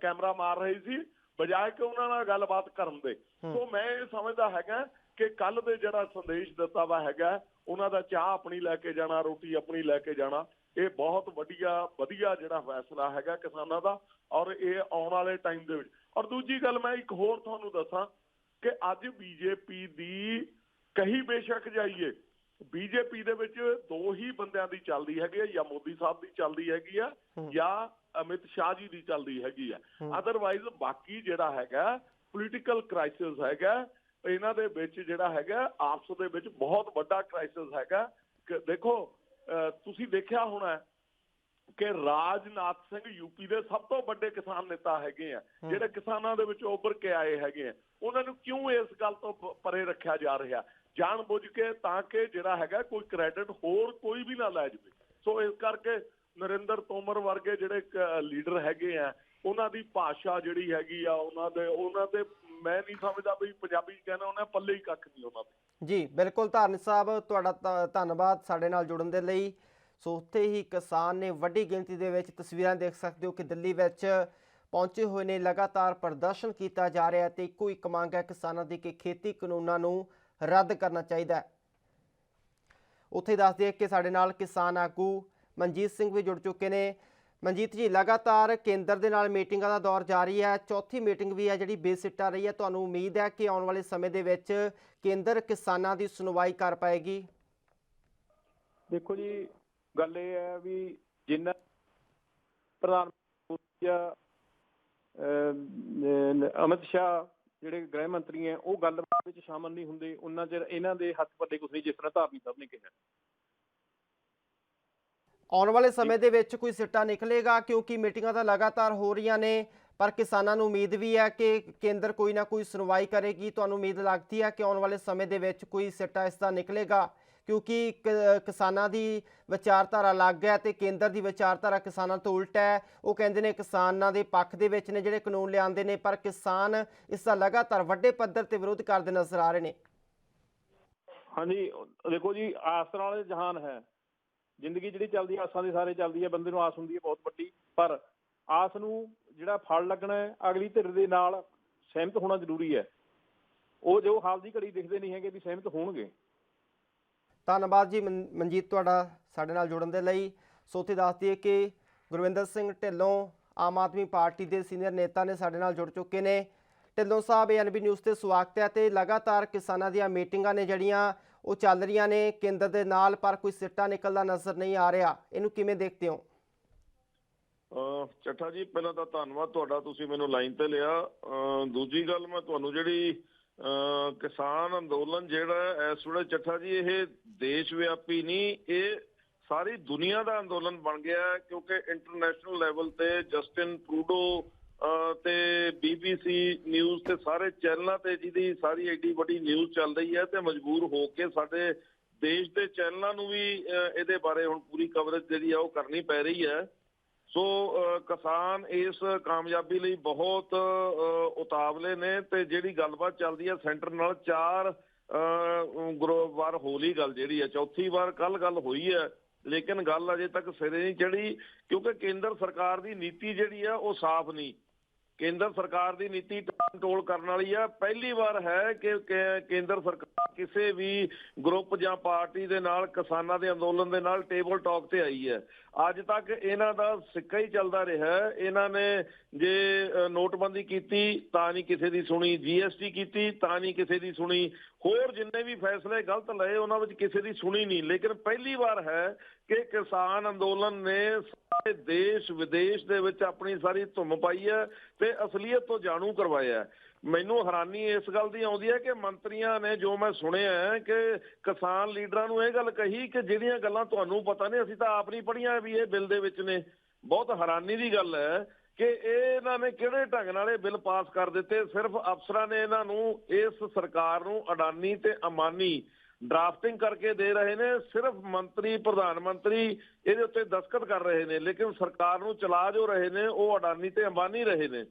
Speaker 2: ਕੈਮਰਾ ਮਾਰ ਰਹੀ ਸੀ, ਬਜਾਏ ਕਿ ਉਹਨਾਂ ਨਾਲ ਗੱਲਬਾਤ ਕਰਨ ਦੇ। ਸੋ ਮੈਂ ਇਹ ਸਮਝਦਾ ਹੈਗਾ ਕਿ ਕੱਲ ਦੇ ਜਿਹੜਾ ਸੰਦੇਸ਼ ਦਿੱਤਾ ਵਾ ਹੈਗਾ ਉਹਨਾਂ ਦਾ ਚਾਹ ਆਪਣੀ ਲੈ ਕੇ ਜਾਣਾ, ਰੋਟੀ ਆਪਣੀ ਲੈ ਕੇ ਜਾਣਾ, ਇਹ ਬਹੁਤ ਵਧੀਆ ਜਿਹੜਾ ਫੈਸਲਾ ਹੈਗਾ ਕਿਸਾਨਾਂ ਦਾ। ਔਰ ਇਹ ਆਉਣ ਵਾਲੇ ਟਾਈਮ ਦੇ ਵਿੱਚ। ਔਰ ਦੂਜੀ ਗੱਲ ਮੈਂ ਇੱਕ ਹੋਰ ਤੁਹਾਨੂੰ ਦੱਸਾਂ ਕਿ ਅੱਜ ਬੀਜੇਪੀ ਦੀ ਕਹੀ ਬੇਸ਼ੱਕ ਜਾਈਏ, ਬੀਜੇਪੀ ਦੇ ਵਿੱਚ 2 ਹੀ ਬੰਦਿਆਂ ਦੀ ਚੱਲਦੀ ਹੈਗੀ ਆ, ਜਾਂ ਮੋਦੀ ਸਾਹਿਬ ਦੀ ਚੱਲਦੀ ਹੈਗੀ ਆ ਜਾਂ ਅਮਿਤ ਸ਼ਾਹ ਜੀ ਦੀ ਚੱਲਦੀ ਹੈਗੀ ਆ। ਅਦਰਵਾਈਜ਼ ਬਾਕੀ ਜਿਹੜਾ ਹੈਗਾ ਪੋਲੀਟੀਕਲ ਕ੍ਰਾਈਸਿਸ ਹੈਗਾ ਇਹਨਾਂ ਦੇ ਵਿੱਚ, ਜਿਹੜਾ ਹੈਗਾ ਆਪਸ ਦੇ ਵਿੱਚ ਬਹੁਤ ਵੱਡਾ ਕ੍ਰਾਈਸਿਸ ਹੈਗਾ। ਦੇਖੋ ਤੁਸੀਂ ਦੇਖਿਆ ਹੋਣਾ ਕਿ ਰਾਜਨਾਥ ਸਿੰਘ ਯੂਪੀ ਦੇ ਸਭ ਤੋਂ ਵੱਡੇ ਕਿਸਾਨ ਨੇਤਾ ਹੈਗੇ ਆ, ਜਿਹੜੇ ਕਿਸਾਨਾਂ ਦੇ ਵਿੱਚ ਉੱਭਰ ਕੇ ਆਏ ਹੈਗੇ ਆ। ਉਹਨਾਂ ਨੂੰ ਕਿਉਂ ਇਸ ਗੱਲ ਤੋਂ ਪਰੇ ਰੱਖਿਆ ਜਾ ਰਿਹਾ? ਜਾਣ ਬੁੱਝ ਕੇ, ਤਾਂ ਕਿ ਜਿਹੜਾ ਹੈਗਾ ਕੋਈ ਕ੍ਰੈਡਿਟ ਹੋਰ ਕੋਈ ਵੀ ਨਾ ਲੈ ਜਾਵੇ। ਸੋ ਇਸ ਕਰਕੇ ਨਰਿੰਦਰ ਤੋਮਰ ਵਰਗੇ ਜਿਹੜੇ ਲੀਡਰ ਹੈਗੇ ਆ, ਉਹਨਾਂ ਦੀ ਭਾਸ਼ਾ ਜਿਹੜੀ ਹੈਗੀ ਆ ਉਹਨਾਂ ਦੇ ਮੈਂ ਨਹੀਂ ਸਮਝਦਾ ਵੀ ਪੰਜਾਬੀ ਕਹਿੰਦਾ ਉਹਨਾਂ ਪੱਲੇ ਹੀ ਕੱਖ ਨਹੀਂ ਉਹਨਾਂ ਦੇ।
Speaker 1: ਜੀ ਬਿਲਕੁਲ ਧਾਰਨੀ ਸਾਹਿਬ, ਤੁਹਾਡਾ ਧੰਨਵਾਦ ਸਾਡੇ ਨਾਲ ਜੁੜਨ ਦੇ ਲਈ। ਸੋ ਉੱਥੇ ਹੀ ਕਿਸਾਨ ਨੇ ਵੱਡੀ ਗਿਣਤੀ ਦੇ ਵਿੱਚ, ਤਸਵੀਰਾਂ ਦੇਖ ਸਕਦੇ ਹੋ ਕਿ ਦਿੱਲੀ ਵਿੱਚ ਪਹੁੰਚੇ ਹੋਏ ਨੇ, ਲਗਾਤਾਰ ਪ੍ਰਦਰਸ਼ਨ ਕੀਤਾ ਜਾ ਰਿਹਾ ਤੇ ਇੱਕੋ ਇੱਕ ਮੰਗ ਹੈ ਕਿਸਾਨਾਂ ਦੀ ਕਿ ਖੇਤੀ ਕਾਨੂੰਨਾਂ ਨੂੰ ਰੱਦ ਕਰਨਾ ਚਾਹੀਦਾ ਹੈ। ਉੱਥੇ ਦੱਸ ਦਈਏ ਕਿ ਸਾਡੇ ਨਾਲ ਕਿਸਾਨ ਆਗੂ ਮਨਜੀਤ ਸਿੰਘ ਵੀ ਜੁੜ ਚੁੱਕੇ ਨੇ। ਮਨਜੀਤ ਜੀ, ਲਗਾਤਾਰ ਕੇਂਦਰ ਦੇ ਨਾਲ ਮੀਟਿੰਗਾਂ ਦਾ ਦੌਰ ਜਾਰੀ ਹੈ, 4ਥੀ ਮੀਟਿੰਗ ਵੀ ਹੈ ਜਿਹੜੀ ਬੇਸਿੱਟਾ ਰਹੀ ਹੈ। ਤੁਹਾਨੂੰ ਉਮੀਦ ਹੈ ਕਿ ਆਉਣ ਵਾਲੇ ਸਮੇਂ ਦੇ ਵਿੱਚ ਕੇਂਦਰ ਕਿਸਾਨਾਂ ਦੀ ਸੁਣਵਾਈ ਕਰ ਪਾਏਗੀ?
Speaker 3: ਦੇਖੋ ਜੀ, ਗੱਲ ਇਹ ਹੈ ਵੀ ਜਿੰਨਾ ਪ੍ਰਧਾਨ ਮੰਤਰੀ ਅਮਿਤ ਸ਼ਾਹ ਜਿਹੜੇ ਗ੍ਰਹਿ ਮੰਤਰੀ ਹੈ ਉਹ ਗੱਲਬਾਤ ਵਿੱਚ ਸ਼ਾਮਲ ਨਹੀਂ ਹੁੰਦੇ, ਉਹਨਾਂ ਚਿਰ ਇਹਨਾਂ ਦੇ ਹੱਥ ਪੱਲੇ ਕੁਛ ਨਹੀਂ, ਜਿਸ ਤਰ੍ਹਾਂ ਧਾਰਨੀ ਸਾਹਿਬ ਨੇ ਕਿਹਾ।
Speaker 1: ਆਉਣ ਵਾਲੇ ਸਮੇਂ ਦੇ ਵਿੱਚ ਕੋਈ ਸਿੱਟਾ ਨਿਕਲੇਗਾ? ਕਿਉਂਕਿ ਮੀਟਿੰਗਾਂ ਤਾਂ ਲਗਾਤਾਰ ਹੋ ਰਹੀਆਂ ਨੇ, ਪਰ ਕਿਸਾਨਾਂ ਨੂੰ ਉਮੀਦ ਵੀ ਹੈ ਕਿ ਕੇਂਦਰ ਕੋਈ ਨਾ ਕੋਈ ਸੁਣਵਾਈ ਕਰੇਗੀ। ਤੁਹਾਨੂੰ ਉਮੀਦ ਲੱਗਦੀ ਹੈ ਕਿ ਆਉਣ ਵਾਲੇ ਸਮੇਂ ਦੇ ਵਿੱਚ ਕੋਈ ਸਿੱਟਾ ਇਸ ਦਾ ਨਿਕਲੇਗਾ? ਕਿਉਂਕਿ ਕਿਸਾਨਾਂ ਦੀ ਵਿਚਾਰਧਾਰਾ ਅਲੱਗ ਹੈ ਤੇ ਕੇਂਦਰ ਦੀ ਵਿਚਾਰਧਾਰਾ ਕਿਸਾਨਾਂ ਤੋਂ ਉਲਟ ਹੈ। ਉਹ ਕਹਿੰਦੇ ਨੇ ਕਿਸਾਨਾਂ ਦੇ ਪੱਖ ਦੇ ਵਿੱਚ ਨੇ ਜਿਹੜੇ ਕਾਨੂੰਨ ਲਿਆਉਂਦੇ ਨੇ, ਪਰ ਕਿਸਾਨ ਇਸ ਦਾ ਲਗਾਤਾਰ ਵੱਡੇ ਪੱਧਰ ਤੇ ਵਿਰੋਧ ਕਰਦੇ ਨਜ਼ਰ ਆ ਰਹੇ ਨੇ।
Speaker 3: ਹਾਂਜੀ, ਦੇਖੋ ਜੀ, ਆਸ ਨਾਲ ਜਹਾਨ ਹੈ। ਜ਼ਿੰਦਗੀ ਜਿਹੜੀ ਚੱਲਦੀ ਆਸਾਂ ਦੇ ਸਾਰੇ ਚੱਲਦੀ ਹੈ, ਬੰਦੇ ਨੂੰ ਆਸ ਹੁੰਦੀ ਹੈ ਬਹੁਤ ਵੱਡੀ, ਪਰ ਆਸ ਨੂੰ ਜਿਹੜਾ ਫਲ ਲੱਗਣਾ ਹੈ ਅਗਲੀ ਧਿਰ ਦੇ ਨਾਲ ਸਹਿਮਤ ਹੋਣਾ ਜ਼ਰੂਰੀ ਹੈ। ਉਹ ਜੋ ਹਾਲ ਦੀ ਘੜੀ ਦਿਖਦੇ ਨਹੀਂ ਹੈਗੇ ਵੀ ਸਹਿਮਤ ਹੋਣਗੇ।
Speaker 1: ਧੰਨਵਾਦ ਜੀ ਮਨਜੀਤ, ਤੁਹਾਡਾ ਸਾਡੇ ਨਾਲ ਜੁੜਨ ਦੇ ਲਈ। ਸੋ ਉੱਥੇ ਦੱਸ ਦਈਏ ਕਿ ਗੁਰਵਿੰਦਰ ਸਿੰਘ ਢਿੱਲੋਂ ਆਮ ਆਦਮੀ ਪਾਰਟੀ ਦੇ ਸੀਨੀਅਰ ਨੇਤਾ ਨੇ, ਸਾਡੇ ਨਾਲ ਜੁੜ ਚੁੱਕੇ ਨੇ। ਢਿੱਲੋਂ ਸਾਹਿਬ, ANB ਨਿਊਜ਼ ਤੇ ਸਵਾਗਤ ਹੈ। ਤੇ ਲਗਾਤਾਰ ਕਿਸਾਨਾਂ ਦੀਆਂ ਮੀਟਿੰਗਾਂ ਨੇ ਜਿਹੜੀਆਂ ਉਹ ਚੱਲ ਰਹੀਆਂ ਨੇ ਕੇਂਦਰ ਦੇ ਨਾਲ, ਪਰ ਕੋਈ ਸਿੱਟਾ ਨਿਕਲਦਾ ਨਜ਼ਰ ਨਹੀਂ ਆ ਰਿਹਾ। ਇਹਨੂੰ ਕਿਵੇਂ ਦੇਖਦੇ ਹੋ?
Speaker 2: ਚੱਠਾ ਜੀ, ਪਹਿਲਾਂ ਤਾਂ ਧੰਨਵਾਦ ਤੁਹਾਡਾ, ਤੁਸੀਂ ਮੈਨੂੰ ਲਾਈਨ ਤੇ ਲਿਆ। ਦੂਜੀ ਗੱਲ, ਮੈਂ ਤੁਹਾਨੂੰ ਜਿਹੜੀ ਕਿਸਾਨ ਅੰਦੋਲਨ ਜਿਹੜਾ ਇਸ ਵੇਲੇ ਚੱਠਾ ਜੀ, ਇਹ ਦੇਸ਼ ਵਿਆਪੀ ਨਹੀਂ, ਇਹ ਸਾਰੀ ਦੁਨੀਆ ਦਾ ਅੰਦੋਲਨ ਬਣ ਗਿਆ। ਕਿਉਂਕਿ ਇੰਟਰਨੈਸ਼ਨਲ ਲੈਵਲ ਤੇ ਜਸਟਿਨ ਟਰੂਡੋ ਤੇ BBC ਨਿਊਜ਼ ਤੇ ਸਾਰੇ ਚੈਨਲਾਂ ਤੇ ਜਿਹਦੀ ਸਾਰੀ ਐਡੀ ਵੱਡੀ ਨਿਊਜ਼ ਚੱਲ ਰਹੀ ਹੈ, ਤੇ ਮਜਬੂਰ ਹੋ ਕੇ ਸਾਡੇ ਦੇਸ਼ ਦੇ ਚੈਨਲਾਂ ਨੂੰ ਵੀ ਇਹਦੇ ਬਾਰੇ ਹੁਣ ਪੂਰੀ ਕਵਰੇਜ ਜਿਹੜੀ ਆ ਉਹ ਕਰਨੀ ਪੈ ਰਹੀ ਹੈ। ਸੋ ਕਿਸਾਨ ਇਸ ਕਾਮਯਾਬੀ ਲਈ ਬਹੁਤ ਉਤਾਵਲੇ ਨੇ। ਤੇ ਜਿਹੜੀ ਗੱਲਬਾਤ ਚੱਲਦੀ ਹੈ ਸੈਂਟਰ ਨਾਲ, 4 ਵਾਰ ਹੋਲੀ ਗੱਲ ਜਿਹੜੀ ਹੈ, 4ਥੀ ਵਾਰ ਕੱਲ ਗੱਲ ਹੋਈ ਹੈ, ਲੇਕਿਨ ਗੱਲ ਅਜੇ ਤੱਕ ਸਿਰੇ ਨਹੀਂ ਚੜੀ। ਕਿਉਂਕਿ ਕੇਂਦਰ ਸਰਕਾਰ ਦੀ ਨੀਤੀ ਜਿਹੜੀ ਆ ਉਹ ਸਾਫ਼ ਨਹੀਂ। ਕੇਂਦਰ ਸਰਕਾਰ ਦੀ ਨੀਤੀ ਟੋਲ ਕਰਨ ਵਾਲੀ ਆ। ਪਹਿਲੀ ਵਾਰ ਹੈ ਕਿ ਕੇਂਦਰ ਸਰਕਾਰ ਕਿਸੇ ਵੀ ਗਰੁੱਪ ਜਾਂ ਪਾਰਟੀ ਦੇ ਨਾਲ ਕਿਸਾਨਾਂ ਦੇ ਅੰਦੋਲਨ ਦੇ ਨਾਲ ਟੇਬਲ ਟਾਕ ਤੇ ਆਈ ਹੈ। ਅੱਜ ਤੱਕ ਇਹਨਾਂ ਦਾ ਸਿੱਕਾ ਹੀ ਚੱਲਦਾ ਰਿਹਾ। ਇਹਨਾਂ ਨੇ ਜੇ ਨੋਟਬੰਦੀ ਕੀਤੀ ਤਾਂ ਨਹੀਂ ਕਿਸੇ ਦੀ ਸੁਣੀ, GST ਕੀਤੀ ਤਾਂ ਨਹੀਂ ਕਿਸੇ ਦੀ ਸੁਣੀ, ਹੋਰ ਜਿੰਨੇ ਵੀ ਫੈਸਲੇ ਗਲਤ ਲਏ ਉਹਨਾਂ ਵਿੱਚ ਕਿਸੇ ਦੀ ਸੁਣੀ ਨਹੀਂ। ਲੇਕਿਨ ਪਹਿਲੀ ਵਾਰ ਹੈ ਕਿ ਕਿਸਾਨ ਅੰਦੋਲਨ ਨੇ ਸਾਰੇ ਦੇਸ਼ ਵਿਦੇਸ਼ ਦੇ ਵਿੱਚ ਆਪਣੀ ਸਾਰੀ ਧੁੰਮ ਪਾਈ ਹੈ ਤੇ ਅਸਲੀਅਤ ਤੋਂ ਜਾਣੂ ਕਰਵਾਇਆ। ਮੈਨੂੰ ਹੈਰਾਨੀ ਇਸ ਗੱਲ ਦੀ ਆਉਂਦੀ ਹੈ ਕਿ ਮੰਤਰੀਆਂ ਨੇ, ਜੋ ਮੈਂ ਸੁਣਿਆ ਹੈ, ਕਿ ਕਿਸਾਨ ਲੀਡਰਾਂ ਨੂੰ ਇਹ ਗੱਲ ਕਹੀ ਕਿ ਜਿਹੜੀਆਂ ਗੱਲਾਂ ਤੁਹਾਨੂੰ ਪਤਾ ਨਹੀਂ, ਅਸੀਂ ਤਾਂ ਆਪ ਨਹੀਂ ਪੜ੍ਹੀਆਂ ਵੀ ਇਹ ਬਿੱਲ ਦੇ ਵਿੱਚ ਨੇ। ਬਹੁਤ ਹੈਰਾਨੀ ਦੀ ਗੱਲ ਹੈ ਕਿ ਇਹਨਾਂ ਨੇ ਕਿਹੜੇ ਢੰਗ ਨਾਲ ਇਹ ਬਿੱਲ ਪਾਸ ਕਰ ਦਿੱਤੇ। ਸਿਰਫ ਅਫਸਰਾਂ ਨੇ ਇਹਨਾਂ ਨੂੰ, ਇਸ ਸਰਕਾਰ ਨੂੰ ਅਡਾਨੀ ਤੇ ਅੰਬਾਨੀ ਡਰਾਫਟਿੰਗ ਕਰਕੇ ਦੇ ਰਹੇ ਨੇ। ਸਿਰਫ ਮੰਤਰੀ, ਪ੍ਰਧਾਨ ਮੰਤਰੀ ਇਹਦੇ ਉੱਤੇ ਦਸਤਖਤ ਕਰ ਰਹੇ ਨੇ, ਲੇਕਿਨ ਸਰਕਾਰ ਨੂੰ ਚਲਾ ਜੋ ਰਹੇ ਨੇ ਉਹ ਅਡਾਨੀ ਤੇ ਅੰਬਾਨੀ ਰਹੇ ਨੇ।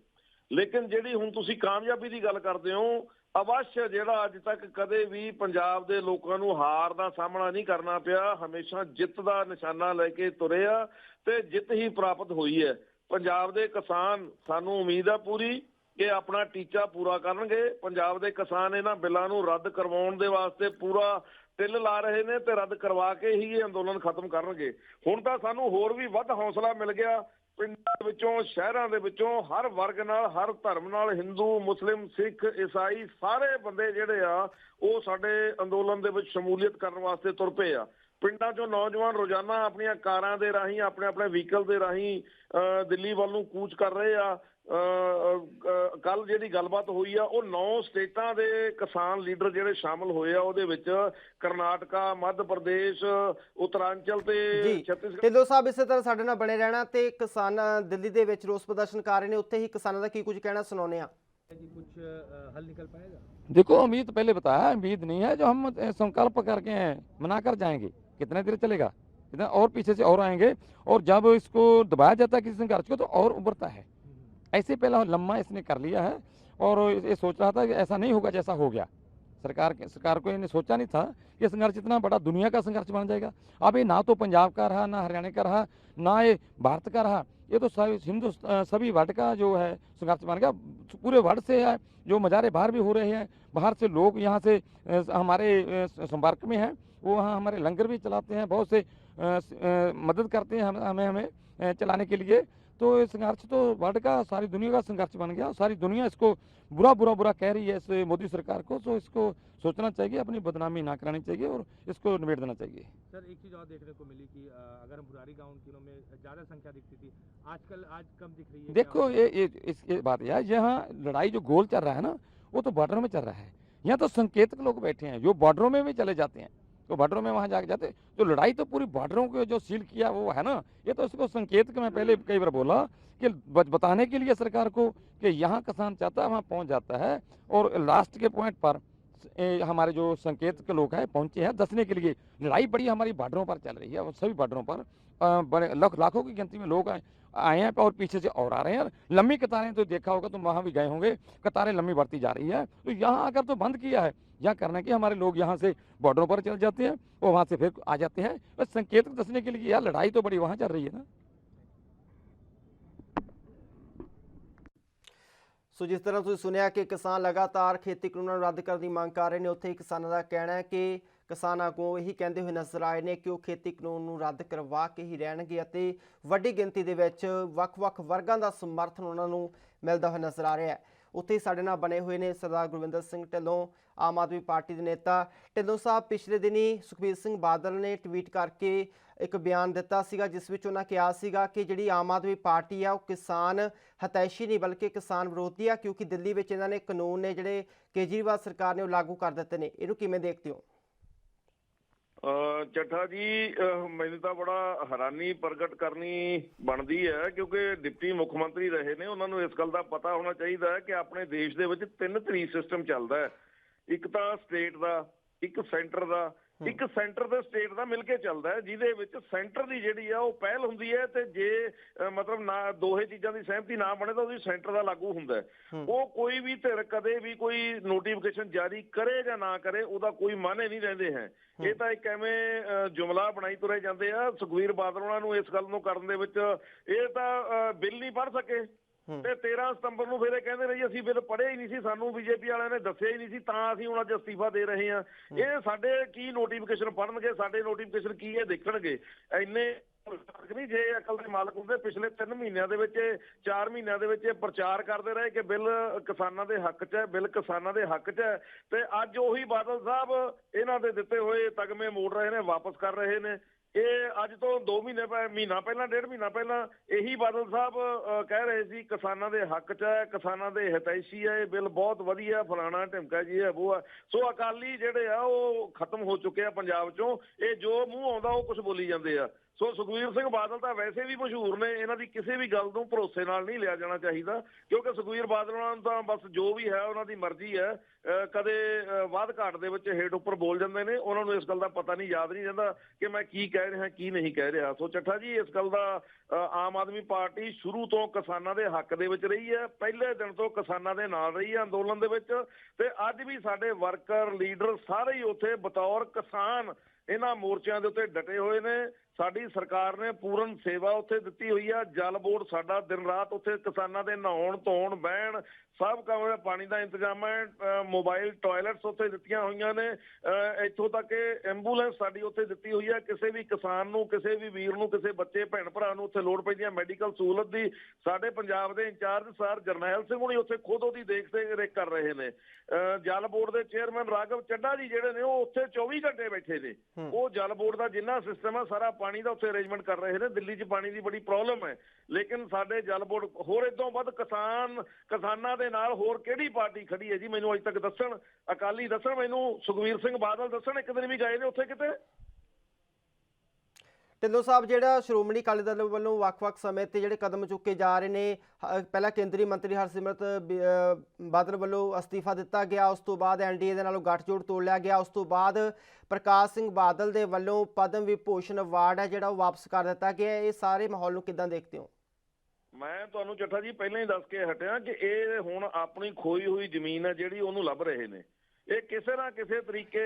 Speaker 2: ਲੇਕਿਨ ਜਿਹੜੀ ਹੁਣ ਤੁਸੀਂ ਕਾਮਯਾਬੀ ਦੀ ਗੱਲ ਕਰਦੇ ਹੋ, ਅਵਸ਼ ਜਿਹੜਾ ਅੱਜ ਤੱਕ ਕਦੇ ਵੀ ਪੰਜਾਬ ਦੇ ਲੋਕਾਂ ਨੂੰ ਹਾਰ ਦਾ ਸਾਹਮਣਾ ਨਹੀਂ ਕਰਨਾ ਪਿਆ, ਹਮੇਸ਼ਾ ਜਿੱਤ ਦਾ ਨਿਸ਼ਾਨਾ ਲੈ ਕੇ ਤੁਰੇ ਆ ਤੇ ਜਿੱਤ ਹੀ ਪ੍ਰਾਪਤ ਹੋਈ ਹੈ। ਪੰਜਾਬ ਦੇ ਕਿਸਾਨ, ਸਾਨੂੰ ਉਮੀਦ ਹੈ ਪੂਰੀ ਕਿ ਆਪਣਾ ਟੀਚਾ ਪੂਰਾ ਕਰਨਗੇ। ਪੰਜਾਬ ਦੇ ਕਿਸਾਨ ਇਹਨਾਂ ਬਿੱਲਾਂ ਨੂੰ ਰੱਦ ਕਰਵਾਉਣ ਦੇ ਵਾਸਤੇ ਪੂਰਾ ਤਿਲ ਲਾ ਰਹੇ ਨੇ ਤੇ ਰੱਦ ਕਰਵਾ ਕੇ ਹੀ ਇਹ ਅੰਦੋਲਨ ਖਤਮ ਕਰਨਗੇ। ਹੁਣ ਤਾਂ ਸਾਨੂੰ ਹੋਰ ਵੀ ਵੱਧ ਹੌਸਲਾ ਮਿਲ ਗਿਆ। ਪਿੰਡਾਂ ਵਿੱਚੋਂ, ਸ਼ਹਿਰਾਂ ਦੇ ਵਿੱਚੋਂ, ਹਰ ਵਰਗ ਨਾਲ, ਹਰ ਧਰਮ ਨਾਲ, ਹਿੰਦੂ, ਮੁਸਲਿਮ, ਸਿੱਖ, ਈਸਾਈ, ਸਾਰੇ ਬੰਦੇ ਜਿਹੜੇ ਆ ਉਹ ਸਾਡੇ ਅੰਦੋਲਨ ਦੇ ਵਿੱਚ ਸ਼ਮੂਲੀਅਤ ਕਰਨ ਵਾਸਤੇ ਤੁਰ ਪਏ ਆ। ਪਿੰਡਾਂ ਚੋਂ ਨੌਜਵਾਨ ਰੋਜ਼ਾਨਾ ਆਪਣੀਆਂ ਕਾਰਾਂ ਦੇ ਰਾਹੀਂ, ਆਪਣੇ ਆਪਣੇ ਵਹੀਕਲ ਦੇ ਰਾਹੀਂ ਦਿੱਲੀ ਵੱਲ ਨੂੰ ਕੂਚ ਕਰ ਰਹੇ ਆ। ਕੱਲ ਜਿਹੜੀ ਗੱਲਬਾਤ ਹੋਈ ਆ ਉਹ 9 ਸਟੇਟਾਂ ਦੇ ਕਿਸਾਨ ਲੀਡਰ ਜਿਹੜੇ ਸ਼ਾਮਲ ਹੋਏ ਆ, ਉਹਦੇ ਵਿੱਚ ਕਰਨਾਟਕਾ, ਮੱਧ ਪ੍ਰਦੇਸ਼, ਉੱਤਰਾਂਚਲ ਤੇ ਛੱਤੀਸਗੜ੍ਹ।
Speaker 1: ਢਿੱਲੋਂ ਸਾਹਿਬ ਇਸੇ ਤਰ੍ਹਾਂ ਸਾਡੇ ਨਾਲ ਬਣੇ ਰਹਿਣਾ। ਤੇ ਕਿਸਾਨ ਦਿੱਲੀ ਦੇ ਵਿੱਚ ਰੋਸ ਪ੍ਰਦਰਸ਼ਨ ਕਰ ਰਹੇ ਨੇ, ਉੱਥੇ ही किसानों का की कुछ कहना सुनाने
Speaker 4: कुछ हल निकल पाएगा?
Speaker 5: देखो, उम्मीद पहले बताया, उम्मीद नहीं है। जो हम संकल्प करके मना कर जाएंगे, कितने देर चलेगा, कितना और पीछे से और आएंगे। और जब इसको दबाया जाता है किसी संघर्ष को तो और उभरता है। ऐसे पहला लम्हा इसने कर लिया है और ये सोच रहा था कि ऐसा नहीं होगा जैसा हो गया। सरकार को इन्हें सोचा नहीं था कि संघर्ष इतना बड़ा दुनिया का संघर्ष बन जाएगा। अब ये ना तो पंजाब का रहा, ना हरियाणा का रहा, ना ये भारत का रहा, ये तो सभी वर्ल्ड का जो है संघर्ष बन गया। पूरे वर्ल्ड से है, जो मजारे बाहर भी हो रहे हैं, बाहर से लोग यहाँ से हमारे संपर्क में हैं, वो वहाँ हमारे लंगर भी चलाते हैं, बहुत से मदद करते हैं हमें चलाने के लिए। तो ये संघर्ष तो वर्ल्ड का, सारी दुनिया का संघर्ष बन गया। सारी दुनिया इसको बुरा कह रही है इस मोदी सरकार को। तो इसको सोचना चाहिए, अपनी बदनामी ना करानी चाहिए और इसको निबेड़ देना चाहिए।
Speaker 4: सर, एक चीज़ और देखने को मिली कि अगर हम बुरारी गाँव दिनों में ज़्यादा संख्या दिखती थी, आज कम दिख रही है।
Speaker 5: देखो, ये बात यह है, यहाँ लड़ाई जो गोल चल रहा है ना, वो तो बॉर्डर में चल रहा है। यहाँ तो संकेतक लोग बैठे हैं जो बॉर्डरों में भी चले जाते हैं, तो बॉर्डरों में वहाँ जाके जाते। जो लड़ाई तो पूरी बॉर्डरों को जो सील किया वो है ना, ये तो इसको संकेत के, मैं पहले कई बार बोला कि बताने के लिए सरकार को कि यहाँ किसान चाहता है वहाँ पहुँच जाता है। और लास्ट के पॉइंट पर हमारे जो संकेत के लोग हैं पहुँचे हैं दसने के लिए। लड़ाई बड़ी हमारी बॉर्डरों पर चल रही है, सभी बॉर्डरों पर बड़े लाखों की गिनती में लोग आए हैं और पीछे से और आ रहे हैं। लंबी कतारें तो देखा होगा, तुम वहाँ भी गए होंगे, कतारें लंबी बढ़ती जा रही है। तो यहाँ आकर तो बंद किया है, यहाँ करने के हमारे लोग यहाँ से बॉर्डरों पर चल जाते हैं और वहाँ से फिर आ जाते हैं, बस संकेत दसने के लिए। यार लड़ाई तो बड़ी वहाँ चल रही है ना।
Speaker 1: ਸੋ ਜਿਸ ਤਰ੍ਹਾਂ ਤੁਸੀਂ ਸੁਣਿਆ ਕਿ ਕਿਸਾਨ ਲਗਾਤਾਰ ਖੇਤੀ ਕਾਨੂੰਨਾਂ ਨੂੰ ਰੱਦ ਕਰਨ ਦੀ ਮੰਗ ਕਰ ਰਹੇ ਨੇ, ਉੱਥੇ ਹੀ ਕਿਸਾਨਾਂ ਦਾ ਕਹਿਣਾ ਹੈ ਕਿ ਕਿਸਾਨ ਆਗੂ ਇਹੀ ਕਹਿੰਦੇ ਹੋਏ ਨਜ਼ਰ ਆਏ ਨੇ ਕਿ ਉਹ ਖੇਤੀ ਕਾਨੂੰਨ ਨੂੰ ਰੱਦ ਕਰਵਾ ਕੇ ਹੀ ਰਹਿਣਗੇ ਅਤੇ ਵੱਡੀ ਗਿਣਤੀ ਦੇ ਵਿੱਚ ਵੱਖ-ਵੱਖ ਵਰਗਾਂ ਦਾ ਸਮਰਥਨ ਉਹਨਾਂ ਨੂੰ ਮਿਲਦਾ ਹੋਇਆ ਨਜ਼ਰ ਆ ਰਿਹਾ ਹੈ। ਉੱਥੇ ਹੀ ਸਾਡੇ ਨਾਲ ਬਣੇ ਹੋਏ ਨੇ ਸਰਦਾਰ ਗੁਰਵਿੰਦਰ ਸਿੰਘ ਢਿੱਲੋਂ, ਆਮ ਆਦਮੀ ਪਾਰਟੀ ਦੇ ਨੇਤਾ। ਢਿੱਲੋਂ ਸਾਹਿਬ, ਪਿਛਲੇ ਦਿਨੀ ਸੁਖਬੀਰ ਸਿੰਘ ਬਾਦਲ ਨੇ ਟਵੀਟ ਕਰਕੇ ਇੱਕ ਬਿਆਨ ਦਿੱਤਾ ਸੀਗਾ ਜਿਸ ਵਿੱਚ ਉਹਨਾਂ ਕਿਹਾ ਸੀਗਾ ਕਿ ਜਿਹੜੀ ਆਮ ਆਦਮੀ ਪਾਰਟੀ ਆ ਉਹ ਕਿਸਾਨ ਹਤੈਸ਼ੀ ਨਹੀਂ ਬਲਕਿ ਕਿਸਾਨ ਵਿਰੋਧੀ ਆ, ਕਿਉਂਕਿ ਦਿੱਲੀ ਵਿੱਚ ਇਹਨਾਂ ਨੇ ਕਾਨੂੰਨ ਨੇ ਜਿਹੜੇ ਕੇਜਰੀਵਾਲ ਸਰਕਾਰ ਨੇ ਉਹ ਲਾਗੂ ਕਰ ਦਿੱਤੇ ਨੇ। ਇਹਨੂੰ ਕਿਵੇਂ ਦੇਖਦੇ ਹੋ?
Speaker 2: ਚੱਠਾ ਜੀ, ਮੈਨੂੰ ਤਾਂ ਬੜਾ ਹੈਰਾਨੀ ਪ੍ਰਗਟ ਕਰਨੀ ਬਣਦੀ ਹੈ ਕਿਉਂਕਿ ਡਿਪਟੀ ਮੁੱਖ ਮੰਤਰੀ ਰਹੇ ਨੇ, ਉਹਨਾਂ ਨੂੰ ਇਸ ਗੱਲ ਦਾ ਪਤਾ ਹੋਣਾ ਚਾਹੀਦਾ ਹੈ ਕਿ ਆਪਣੇ ਦੇਸ਼ ਦੇ ਵਿੱਚ 3 ਧਿਰੀ ਸਿਸਟਮ ਚੱਲਦਾ ਹੈ। ਇੱਕ ਤਾਂ ਸਟੇਟ ਦਾ, ਇੱਕ ਸੈਂਟਰ ਦਾ, ਇੱਕ ਸੈਂਟਰ ਤੇ ਸਟੇਟ ਦਾ ਮਿਲ ਕੇ ਚੱਲਦਾ ਹੈ, ਜਿਹਦੇ ਵਿੱਚ ਸੈਂਟਰ ਦੀ ਜਿਹੜੀ ਆ ਉਹ ਪਹਿਲ ਹੁੰਦੀ ਹੈ ਤੇ ਜੇ ਮਤਲਬ ਨਾ ਦੋਹੇ ਚੀਜ਼ਾਂ ਦੀ ਸਹਿਮਤੀ ਨਾ ਬਣੇ ਤਾਂ ਉਹਦੀ ਸੈਂਟਰ ਦਾ ਲਾਗੂ ਹੁੰਦਾ ਹੈ। ਉਹ ਕੋਈ ਵੀ ਧਿਰ ਕਦੇ ਵੀ ਕੋਈ ਨੋਟੀਫਿਕੇਸ਼ਨ ਜਾਰੀ ਕਰੇ ਜਾਂ ਨਾ ਕਰੇ ਉਹਦਾ ਕੋਈ ਮਾਨੇ ਨਹੀਂ ਰਹਿੰਦੇ ਹੈ। ਇਹ ਤਾਂ ਇੱਕ ਐਵੇਂ ਜੁਮਲਾ ਬਣਾਈ ਤੁਰੇ ਜਾਂਦੇ ਆ। ਸੁਖਬੀਰ ਬਾਦਲ ਉਹਨਾਂ ਨੂੰ ਇਸ ਗੱਲ ਨੂੰ ਕਰਨ ਦੇ ਵਿੱਚ, ਇਹ ਤਾਂ ਬਿੱਲ ਨਹੀਂ ਪੜ੍ਹ ਸਕੇ, ਤੇ 13 ਸਤੰਬਰ ਨੂੰ ਫਿਰ ਇਹ ਕਹਿੰਦੇ ਨੇ ਜੀ ਅਸੀਂ ਬਿੱਲ ਪੜ੍ਹਿਆ ਹੀ ਨਹੀਂ ਸੀ, ਸਾਨੂੰ ਬੀਜੇਪੀ ਵਾਲਿਆਂ ਨੇ ਦੱਸਿਆ ਹੀ ਨਹੀਂ ਸੀ, ਤਾਂ ਅਸੀਂ ਹੁਣ ਅੱਜ ਅਸਤੀਫਾ ਦੇ ਰਹੇ ਹਾਂ। ਇਹ ਸਾਡੇ ਕੀ ਨੋਟੀਫਿਕੇਸ਼ਨ ਪੜ੍ਹਨਗੇ, ਸਾਡੇ ਨੋਟੀਫਿਕੇਸ਼ਨ ਕੀ ਇਹ ਦੇਖਣਗੇ? ਇੰਨੇ ਨਹੀਂ, ਜੇ ਅਕਲ ਦੇ ਮਾਲਕ ਹੁੰਦੇ ਪਿਛਲੇ 3 ਮਹੀਨਿਆਂ ਦੇ ਵਿੱਚ 4 ਮਹੀਨਿਆਂ ਦੇ ਵਿੱਚ ਇਹ ਪ੍ਰਚਾਰ ਕਰਦੇ ਰਹੇ ਕਿ ਬਿੱਲ ਕਿਸਾਨਾਂ ਦੇ ਹੱਕ 'ਚ ਹੈ, ਬਿੱਲ ਕਿਸਾਨਾਂ ਦੇ ਹੱਕ 'ਚ ਹੈ, ਤੇ ਅੱਜ ਉਹੀ ਬਾਦਲ ਸਾਹਿਬ ਇਹਨਾਂ ਦੇ ਦਿੱਤੇ ਹੋਏ ਤਗਮੇ ਮੋੜ ਰਹੇ ਨੇ, ਵਾਪਸ ਕਰ ਰਹੇ ਨੇ। ਇਹ ਅੱਜ ਤੋਂ 2 ਮਹੀਨੇ ਮਹੀਨਾ ਪਹਿਲਾਂ, 1.5 ਮਹੀਨਾ ਪਹਿਲਾਂ ਇਹੀ ਬਾਦਲ ਸਾਹਿਬ ਕਹਿ ਰਹੇ ਸੀ ਕਿਸਾਨਾਂ ਦੇ ਹੱਕ 'ਚ ਹੈ, ਕਿਸਾਨਾਂ ਦੇ ਹਿਤੈਸ਼ੀ ਹੈ, ਇਹ ਬਿੱਲ ਬਹੁਤ ਵਧੀਆ, ਫਲਾਣਾ ਢਿਮਕਾ ਜੀ ਹੈ, ਉਹ ਹੈ। ਸੋ ਅਕਾਲੀ ਜਿਹੜੇ ਆ ਉਹ ਖਤਮ ਹੋ ਚੁੱਕੇ ਆ ਪੰਜਾਬ 'ਚੋਂ। ਇਹ ਜੋ ਮੂੰਹ ਆਉਂਦਾ ਉਹ ਕੁਝ ਬੋਲੀ ਜਾਂਦੇ ਆ। ਸੋ ਸੁਖਬੀਰ ਸਿੰਘ ਬਾਦਲ ਤਾਂ ਵੈਸੇ ਵੀ ਮਸ਼ਹੂਰ ਨੇ, ਇਹਨਾਂ ਦੀ ਕਿਸੇ ਵੀ ਗੱਲ ਨੂੰ ਭਰੋਸੇ ਨਾਲ ਨਹੀਂ ਲਿਆ ਜਾਣਾ ਚਾਹੀਦਾ, ਕਿਉਂਕਿ ਸੁਖਬੀਰ ਬਾਦਲ ਉਹਨਾਂ ਨੂੰ ਤਾਂ ਬਸ ਜੋ ਵੀ ਹੈ ਉਹਨਾਂ ਦੀ ਮਰਜ਼ੀ ਹੈ। ਕਦੇ ਵਾਧ ਘਾਟ ਦੇ ਵਿੱਚ ਹੇਠ ਉੱਪਰ ਬੋਲ ਜਾਂਦੇ ਨੇ, ਉਹਨਾਂ ਨੂੰ ਇਸ ਗੱਲ ਦਾ ਪਤਾ ਨਹੀਂ, ਯਾਦ ਨਹੀਂ ਰਹਿੰਦਾ ਕਿ ਮੈਂ ਕੀ ਕਹਿ ਰਿਹਾ ਕੀ ਨਹੀਂ ਕਹਿ ਰਿਹਾ। ਸੋ ਚੱਠਾ ਜੀ, ਇਸ ਗੱਲ ਦਾ ਆਮ ਆਦਮੀ ਪਾਰਟੀ ਸ਼ੁਰੂ ਤੋਂ ਕਿਸਾਨਾਂ ਦੇ ਹੱਕ ਦੇ ਵਿੱਚ ਰਹੀ ਹੈ, ਪਹਿਲੇ ਦਿਨ ਤੋਂ ਕਿਸਾਨਾਂ ਦੇ ਨਾਲ ਰਹੀ ਹੈ ਅੰਦੋਲਨ ਦੇ ਵਿੱਚ, ਤੇ ਅੱਜ ਵੀ ਸਾਡੇ ਵਰਕਰ ਲੀਡਰ ਸਾਰੇ ਹੀ ਉੱਥੇ ਬਤੌਰ ਕਿਸਾਨ ਇਹਨਾਂ ਮੋਰਚਿਆਂ ਦੇ ਉੱਤੇ ਡਟੇ ਹੋਏ ਨੇ। ਸਾਡੀ ਸਰਕਾਰ ਨੇ ਪੂਰਨ ਸੇਵਾ ਉੱਥੇ ਦਿੱਤੀ ਹੋਈ ਆ। ਜਲ ਬੋਰਡ ਸਾਡਾ ਦਿਨ ਰਾਤ ਉੱਥੇ ਕਿਸਾਨਾਂ ਦੇ ਨਹਾਉਣ ਧੋਣ ਬਹਿਣ ਸਭ ਕੰਮ, ਪਾਣੀ ਦਾ ਇੰਤਜ਼ਾਮ ਹੈ, ਮੋਬਾਈਲ ਟਾਇਲਟਸ ਉੱਥੇ ਦਿੱਤੀਆਂ ਹੋਈਆਂ ਨੇ, ਇੱਥੋਂ ਤੱਕ ਐਂਬੂਲੈਂਸ ਸਾਡੀ ਉੱਥੇ ਦਿੱਤੀ ਹੋਈ ਹੈ। ਕਿਸੇ ਵੀ ਕਿਸਾਨ ਨੂੰ, ਕਿਸੇ ਵੀ ਵੀਰ ਨੂੰ, ਕਿਸੇ ਬੱਚੇ ਭੈਣ ਭਰਾ ਨੂੰ ਉੱਥੇ ਲੋੜ ਪੈਂਦੀ ਹੈ ਮੈਡੀਕਲ ਸਹੂਲਤ ਦੀ, ਸਾਡੇ ਪੰਜਾਬ ਦੇ ਇੰਚਾਰਜ ਸਰ ਜਰਨੈਲ ਸਿੰਘ ਹੁਣੀ ਉੱਥੇ ਖੁਦ ਉਹਦੀ ਦੇਖ ਰੇਖ ਕਰ ਰਹੇ ਨੇ। ਜਲ ਬੋਰਡ ਦੇ ਚੇਅਰਮੈਨ ਰਾਘਵ ਚੱਡਾ ਜੀ ਜਿਹੜੇ ਨੇ ਉਹ ਉੱਥੇ 24 ਘੰਟੇ ਬੈਠੇ ਨੇ। ਉਹ ਜਲ ਬੋਰਡ ਦਾ ਜਿੰਨਾ ਸਿਸਟਮ ਹੈ ਸਾਰਾ ਪਾਣੀ ਦਾ ਉੱਥੇ ਅਰੇਂਜਮੈਂਟ ਕਰ ਰਹੇ ਨੇ। ਦਿੱਲੀ 'ਚ ਪਾਣੀ ਦੀ ਬੜੀ ਪ੍ਰੋਬਲਮ ਹੈ, ਲੇਕਿਨ ਸਾਡੇ ਜਲ ਬੋਰਡ ਹੋਰ ਇਦੋਂ ਵੱਧ ਕਿਸਾਨਾਂ ਦੇ ਨਾਲ ਹੋਰ ਕਿਹੜੀ ਪਾਰਟੀ ਖੜੀ ਹੈ ਜੀ? ਮੈਨੂੰ ਅੱਜ ਤੱਕ ਦੱਸਣ, ਅਕਾਲੀ ਦੱਸਣ, ਮੈਨੂੰ ਸੁਖਬੀਰ ਸਿੰਘ ਬਾਦਲ ਦੱਸਣ ਇੱਕ ਦਿਨ ਵੀ ਗਏ ਨੇ ਉੱਥੇ ਕਿਤੇ?
Speaker 1: ਢਿੱਲੋਂ ਸਾਹਿਬ, ਜਿਹੜਾ ਸ਼੍ਰੋਮਣੀ ਅਕਾਲੀ ਦਲ ਵੱਲੋਂ ਵੱਖ-ਵੱਖ ਸਮੇਂ ਤੇ ਜਿਹੜੇ ਕਦਮ ਚੁੱਕੇ ਜਾ ਰਹੇ ਨੇ, ਪਹਿਲਾਂ ਕੇਂਦਰੀ ਮੰਤਰੀ ਹਰਸਿਮਰਤ ਬਾਦਲ ਵੱਲੋਂ ਅਸਤੀਫਾ ਦਿੱਤਾ ਗਿਆ, ਉਸ ਤੋਂ ਬਾਅਦ ਐਨਡੀਏ ਦੇ ਨਾਲੋਂ ਗੱਠਜੋੜ ਤੋੜ ਲਿਆ ਗਿਆ, ਉਸ ਤੋਂ ਬਾਅਦ ਪ੍ਰਕਾਸ਼ ਸਿੰਘ ਬਾਦਲ ਦੇ ਵੱਲੋਂ ਪਦਮ ਵਿਭੂਸ਼ਣ ਅਵਾਰਡ ਹੈ ਜਿਹੜਾ ਉਹ ਵਾਪਸ ਕਰ ਦਿੱਤਾ ਗਿਆ, ਇਹ ਸਾਰੇ ਮਾਹੌਲ ਨੂੰ ਕਿੱਦਾਂ ਦੇਖਦੇ ਹੋ?
Speaker 2: ਮੈਂ ਤੁਹਾਨੂੰ ਚੱਠਾ ਜੀ ਪਹਿਲਾਂ ਹੀ ਦੱਸ ਕੇ ਹਟਿਆ ਕਿ ਇਹ ਹੁਣ ਆਪਣੀ ਖੋਈ ਹੋਈ ਜ਼ਮੀਨ ਹੈ ਜਿਹੜੀ ਉਹਨੂੰ ਲੱਭ ਰਹੇ ਨੇ। ਇਹ ਕਿਸੇ ਨਾ ਕਿਸੇ ਤਰੀਕੇ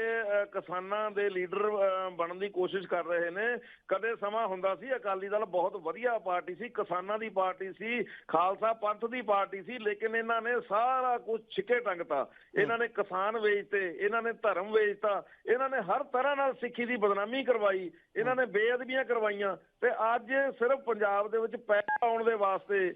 Speaker 2: ਕਿਸਾਨਾਂ ਦੇ ਲੀਡਰ ਬਣਨ ਦੀ ਕੋਸ਼ਿਸ਼ ਕਰ ਰਹੇ ਨੇ। ਕਦੇ ਸਮਾਂ ਹੁੰਦਾ ਸੀ ਅਕਾਲੀ ਦਲ ਬਹੁਤ ਵਧੀਆ ਪਾਰਟੀ ਸੀ, ਕਿਸਾਨਾਂ ਦੀ ਪਾਰਟੀ ਸੀ, ਖਾਲਸਾ ਪੰਥ ਦੀ ਪਾਰਟੀ ਸੀ, ਲੇਕਿਨ ਇਹਨਾਂ ਨੇ ਸਾਰਾ ਕੁਝ ਛਿੱਕੇ ਟੰਗਤਾ। ਇਹਨਾਂ ਨੇ ਕਿਸਾਨ ਵੇਚਤੇ, ਇਹਨਾਂ ਨੇ ਧਰਮ ਵੇਚਤਾ, ਇਹਨਾਂ ਨੇ ਹਰ ਤਰ੍ਹਾਂ ਨਾਲ ਸਿੱਖੀ ਦੀ ਬਦਨਾਮੀ ਕਰਵਾਈ, ਇਹਨਾਂ ਨੇ ਬੇਅਦਬੀਆਂ ਕਰਵਾਈਆਂ, ਤੇ ਅੱਜ ਸਿਰਫ ਪੰਜਾਬ ਦੇ ਵਿੱਚ ਪੈਸਾ ਆਉਣ ਦੇ ਵਾਸਤੇ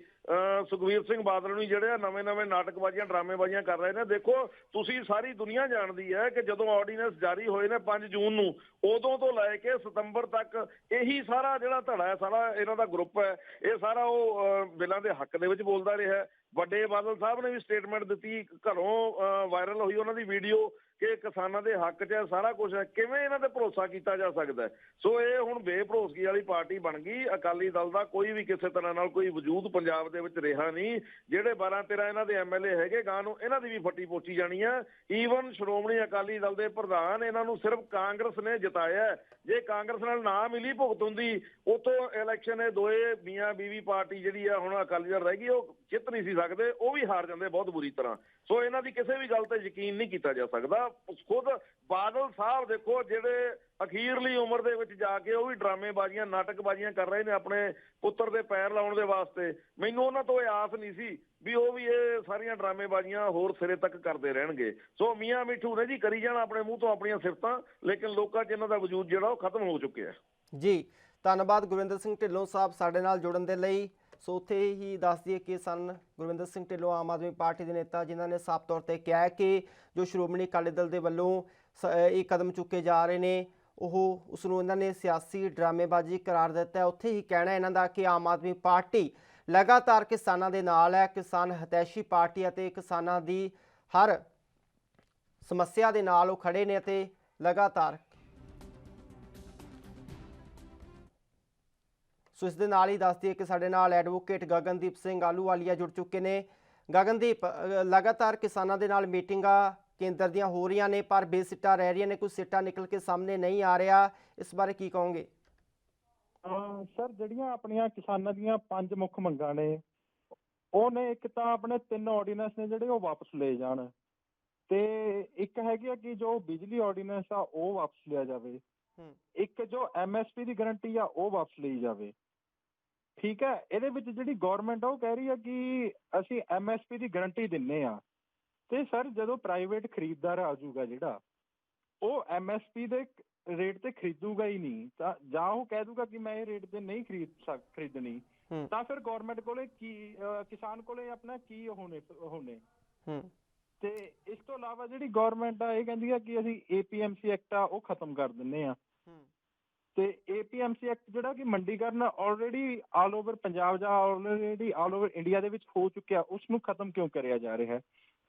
Speaker 2: ਸੁਖਬੀਰ ਸਿੰਘ ਬਾਦਲ ਨੂੰ ਜਿਹੜੇ ਨਵੇਂ ਨਾਟਕਬਾਜ਼ੀਆਂ ਡਰਾਮੇਬਾਜ਼ੀਆਂ ਕਰ ਰਹੇ ਨੇ। ਦੇਖੋ, ਤੁਸੀਂ ਸਾਰੀ ਦੁਨੀਆ ਜਾਣਦੀ ਹੈ ਕਿ ਜਦੋਂ ਆਰਡੀਨੈਂਸ ਜਾਰੀ ਹੋਏ ਨੇ 5 ਜੂਨ ਨੂੰ, ਉਦੋਂ ਤੋਂ ਲੈ ਕੇ ਸਤੰਬਰ ਤੱਕ ਇਹੀ ਸਾਰਾ ਜਿਹੜਾ ਧੜਾ ਹੈ, ਸਾਰਾ ਇਹਨਾਂ ਦਾ ਗਰੁੱਪ ਹੈ, ਇਹ ਸਾਰਾ ਉਹ ਬਿੱਲਾਂ ਦੇ ਹੱਕ ਦੇ ਵਿੱਚ ਬੋਲਦਾ ਰਿਹਾ। ਵੱਡੇ ਬਾਦਲ ਸਾਹਿਬ ਨੇ ਵੀ ਸਟੇਟਮੈਂਟ ਦਿੱਤੀ, ਘਰੋਂ ਵਾਇਰਲ ਹੋਈ ਉਹਨਾਂ ਦੀ ਵੀਡੀਓ ਕਿ ਕਿਸਾਨਾਂ ਦੇ ਹੱਕ 'ਚ ਸਾਰਾ ਕੁਝ ਹੈ। ਕਿਵੇਂ ਇਹਨਾਂ ਤੇ ਭਰੋਸਾ ਕੀਤਾ ਜਾ ਸਕਦਾ? ਸੋ ਇਹ ਹੁਣ ਬੇਭਰੋਸਗੀ ਵਾਲੀ ਪਾਰਟੀ ਬਣ ਗਈ। ਅਕਾਲੀ ਦਲ ਦਾ ਕੋਈ ਵੀ ਕਿਸੇ ਤਰ੍ਹਾਂ ਨਾਲ ਕੋਈ ਵਜੂਦ ਪੰਜਾਬ ਦੇ ਵਿੱਚ ਰਿਹਾ ਨਹੀਂ। ਜਿਹੜੇ 12-13 ਇਹਨਾਂ ਦੇ ਐਮਐਲਏ ਹੈਗੇ, ਗਾਂ ਨੂੰ ਇਹਨਾਂ ਦੀ ਵੀ ਫੱਟੀ ਪੋਚੀ ਜਾਣੀ ਆ। ਈਵਨ ਸ਼੍ਰੋਮਣੀ ਅਕਾਲੀ ਦਲ ਦੇ ਪ੍ਰਧਾਨ, ਇਹਨਾਂ ਨੂੰ ਸਿਰਫ ਕਾਂਗਰਸ ਨੇ ਜਿਤਾਇਆ। ਜੇ ਕਾਂਗਰਸ ਨਾਲ ਨਾ ਮਿਲੀ ਭੁਗਤ ਹੁੰਦੀ, ਉਤੋਂ ਇਲੈਕਸ਼ਨ ਇਹ ਦੋਏ ਮੀਆਂ ਬੀਵੀ ਪਾਰਟੀ ਜਿਹੜੀ ਆ ਹੁਣ ਅਕਾਲੀ ਦਲ ਰਹਿ ਗਈ, ਉਹ ਜਿੱਤ ਨਹੀਂ ਸੀ ਸਕਦੇ, ਉਹ ਵੀ ਹਾਰ ਜਾਂਦੇ ਬਹੁਤ ਬੁਰੀ ਤਰ੍ਹਾਂ। ਸੋ ਇਹਨਾਂ ਦੀ ਕਿਸੇ ਵੀ ਗੱਲ ਤੇ ਯਕੀਨ ਨਹੀਂ ਕੀਤਾ ਜਾ ਸਕਦਾ। ਖੁਦ ਬਾਦਲ ਸਾਹਿਬ ਦੇਖੋ, ਜਿਹੜੇ ਅਖੀਰਲੀ ਉਮਰ ਦੇ ਵਿੱਚ ਜਾ ਕੇ ਉਹ ਵੀ ਡਰਾਮੇਬਾਜ਼ੀਆਂ ਨਾਟਕਬਾਜ਼ੀਆਂ ਕਰ ਰਹੇ ਨੇ ਆਪਣੇ ਪੁੱਤਰ ਦੇ ਪੈਰ ਲਾਉਣ ਦੇ ਵਾਸਤੇ। ਮੈਨੂੰ ਉਹਨਾਂ ਤੋਂ ਇਹ ਆਸ ਨਹੀਂ ਸੀ ਵੀ ਉਹ ਵੀ ਇਹ ਸਾਰੀਆਂ ਡਰਾਮੇਬਾਜ਼ੀਆਂ ਹੋਰ ਸਿਰੇ ਤੱਕ ਕਰਦੇ ਰਹਿਣਗੇ। ਸੋ ਮੀਆਂ ਮਿੱਠੂ ਨੇ ਜੀ ਕਰੀ ਜਾਣ ਆਪਣੇ ਮੂੰਹ ਤੋਂ ਆਪਣੀਆਂ ਸਿਫਤਾਂ, ਲੇਕਿਨ ਲੋਕਾਂ 'ਚ ਇਹਨਾਂ ਦਾ ਵਜੂਦ ਜਿਹੜਾ ਉਹ ਖਤਮ ਹੋ ਚੁੱਕਿਆ
Speaker 1: ਜੀ। ਧੰਨਵਾਦ ਗੁਰਵਿੰਦਰ ਸਿੰਘ ਢਿੱਲੋਂ ਸਾਹਿਬ ਸਾਡੇ ਨਾਲ ਜੁੜਨ ਦੇ ਲਈ। ਸੋ ਉੱਥੇ ਹੀ ਦੱਸ ਦਈਏ ਕਿ ਸਨ ਗੁਰਵਿੰਦਰ ਸਿੰਘ ਢਿੱਲੋਂ ਆਮ ਆਦਮੀ ਪਾਰਟੀ ਦੇ ਨੇਤਾ, ਜਿਨ੍ਹਾਂ ਨੇ ਸਾਫ਼ ਤੌਰ ਤੇ ਕਿਹਾ ਕਿ ਜੋ ਸ਼੍ਰੋਮਣੀ ਅਕਾਲੀ ਦਲ ਦੇ ਵੱਲੋਂ ਇਹ ਕਦਮ ਚੁੱਕੇ ਜਾ ਰਹੇ ਨੇ, ਉਹ ਉਸ ਨੂੰ ਇਹਨਾਂ ਨੇ ਸਿਆਸੀ ਡਰਾਮੇਬਾਜ਼ੀ ਕਰਾਰ ਦਿੱਤਾ। ਉੱਥੇ ਹੀ ਕਹਿਣਾ ਇਹਨਾਂ ਦਾ ਕਿ ਆਮ ਆਦਮੀ ਪਾਰਟੀ ਲਗਾਤਾਰ ਕਿਸਾਨਾਂ ਦੇ ਨਾਲ ਹੈ, ਕਿਸਾਨ ਹਿਤੈਸ਼ੀ ਪਾਰਟੀ ਅਤੇ ਕਿਸਾਨਾਂ ਦੀ ਹਰ ਸਮੱਸਿਆ ਦੇ ਨਾਲ ਉਹ ਖੜੇ ਨੇ ਅਤੇ ਲਗਾਤਾਰ। ਸੋ ਇਸ ਦੇ ਨਾਲ ਹੀ ਦੱਸ ਦਈਏ ਕਿ ਸਾਡੇ ਨਾਲ ਐਡਵੋਕੇਟ ਗਗਨਦੀਪ ਸਿੰਘ ਆਹਲੂਵਾਲੀਆ ਜੁੜ ਚੁੱਕੇ ਨੇ। ਗਗਨਦੀਪ, ਲਗਾਤਾਰ ਕਿਸਾਨਾਂ ਦੇ ਨਾਲ ਮੀਟਿੰਗਾਂ ਕੇਂਦਰ ਦੀਆਂ ਹੋ ਰਹੀਆਂ ਨੇ, ਪਰ ਬੇਸਿੱਟਾ ਰਹਿ ਰਹੀਆਂ ਨੇ, ਕੁਝ ਸਿੱਟਾ ਨਿਕਲ ਕੇ ਸਾਹਮਣੇ ਨਹੀਂ ਆ ਰਿਹਾ, ਇਸ ਬਾਰੇ ਕੀ ਕਹੋਗੇ?
Speaker 6: ਸਰ, ਜਿਹੜੀਆਂ ਆਪਣੀਆਂ ਕਿਸਾਨਾਂ ਦੀਆਂ 5 ਮੁੱਖ ਮੰਗਾਂ ਨੇ, ਉਹ ਨੇ ਇੱਕ ਤਾਂ ਆਪਣੇ 3 ਆਰਡੀਨੈਂਸ ਨੇ ਜਿਹੜੇ ਉਹ ਵਾਪਸ ਲਏ ਜਾਣ, ਤੇ ਇੱਕ ਹੈਗੀ ਆ ਕਿ ਜੋ ਬਿਜਲੀ ਆਰਡੀਨੈਂਸ ਆ ਉਹ ਵਾਪਸ ਲਿਆ ਜਾਵੇ, ਇੱਕ ਜੋ MSP ਦੀ ਗਰੰਟੀ ਆ ਉਹ ਵਾਪਸ ਲਈ ਜਾਵੇ, ਠੀਕ ਹੈ, ਇਹਦੇ ਵਿੱਚ ਜਿਹੜੀ ਗਵਰਨਮੈਂਟ ਆ ਉਹ ਕਹਿ ਰਹੀ ਆ ਕਿ ਅਸੀਂ MSP ਦੀ ਗਾਰੰਟੀ ਦਿੰਨੇ ਆ, ਤੇ ਸਰ ਜਦੋਂ ਪ੍ਰਾਈਵੇਟ ਖਰੀਦਦਾਰ ਆ ਜਾਊਗਾ ਜਿਹੜਾ, ਉਹ MSP ਦੇ ਰੇਟ ਤੇ ਖਰੀਦੂਗਾ ਹੀ ਨਹੀਂ, ਤਾਂ ਜਾਂ ਉਹ ਕਹਿ ਦੂਗਾ ਕਿ ਮੈਂ ਇਹ ਰੇਟ ਤੇ ਨਹੀਂ ਖਰੀਦਣੀ, ਤਾਂ ਫਿਰ ਗਵਰਨਮੈਂਟ ਕੋਲੇ ਕੀ, ਕਿਸਾਨ ਕੋਲੇ ਆਪਣਾ ਕੀ ਹੋਣੇ। ਤੇ ਇਸ ਤੋਂ ਇਲਾਵਾ ਜਿਹੜੀ ਗਵਰਨਮੈਂਟ ਆ ਇਹ ਕਹਿੰਦੀ ਆ ਕਿ ਅਸੀਂ APMC ਐਕਟ ਆ ਉਹ ਖਤਮ ਕਰ ਦਿੰਨੇ ਆ, ਤੇ APMC ਐਕਟ ਜਿਹੜਾ ਕਿ ਮੰਡੀਕਰਨ ਆਲਰੇਡੀ ਆਲ ਓਵਰ ਪੰਜਾਬ ਜਾਂ ਆਲਰੇਡੀ ਆਲ ਓਵਰ ਇੰਡੀਆ ਦੇ ਵਿੱਚ ਹੋ ਚੁੱਕਿਆ, ਉਸ ਨੂੰ ਖਤਮ ਕਿਉਂ ਕਰਿਆ ਜਾ ਰਿਹਾ ਹੈ।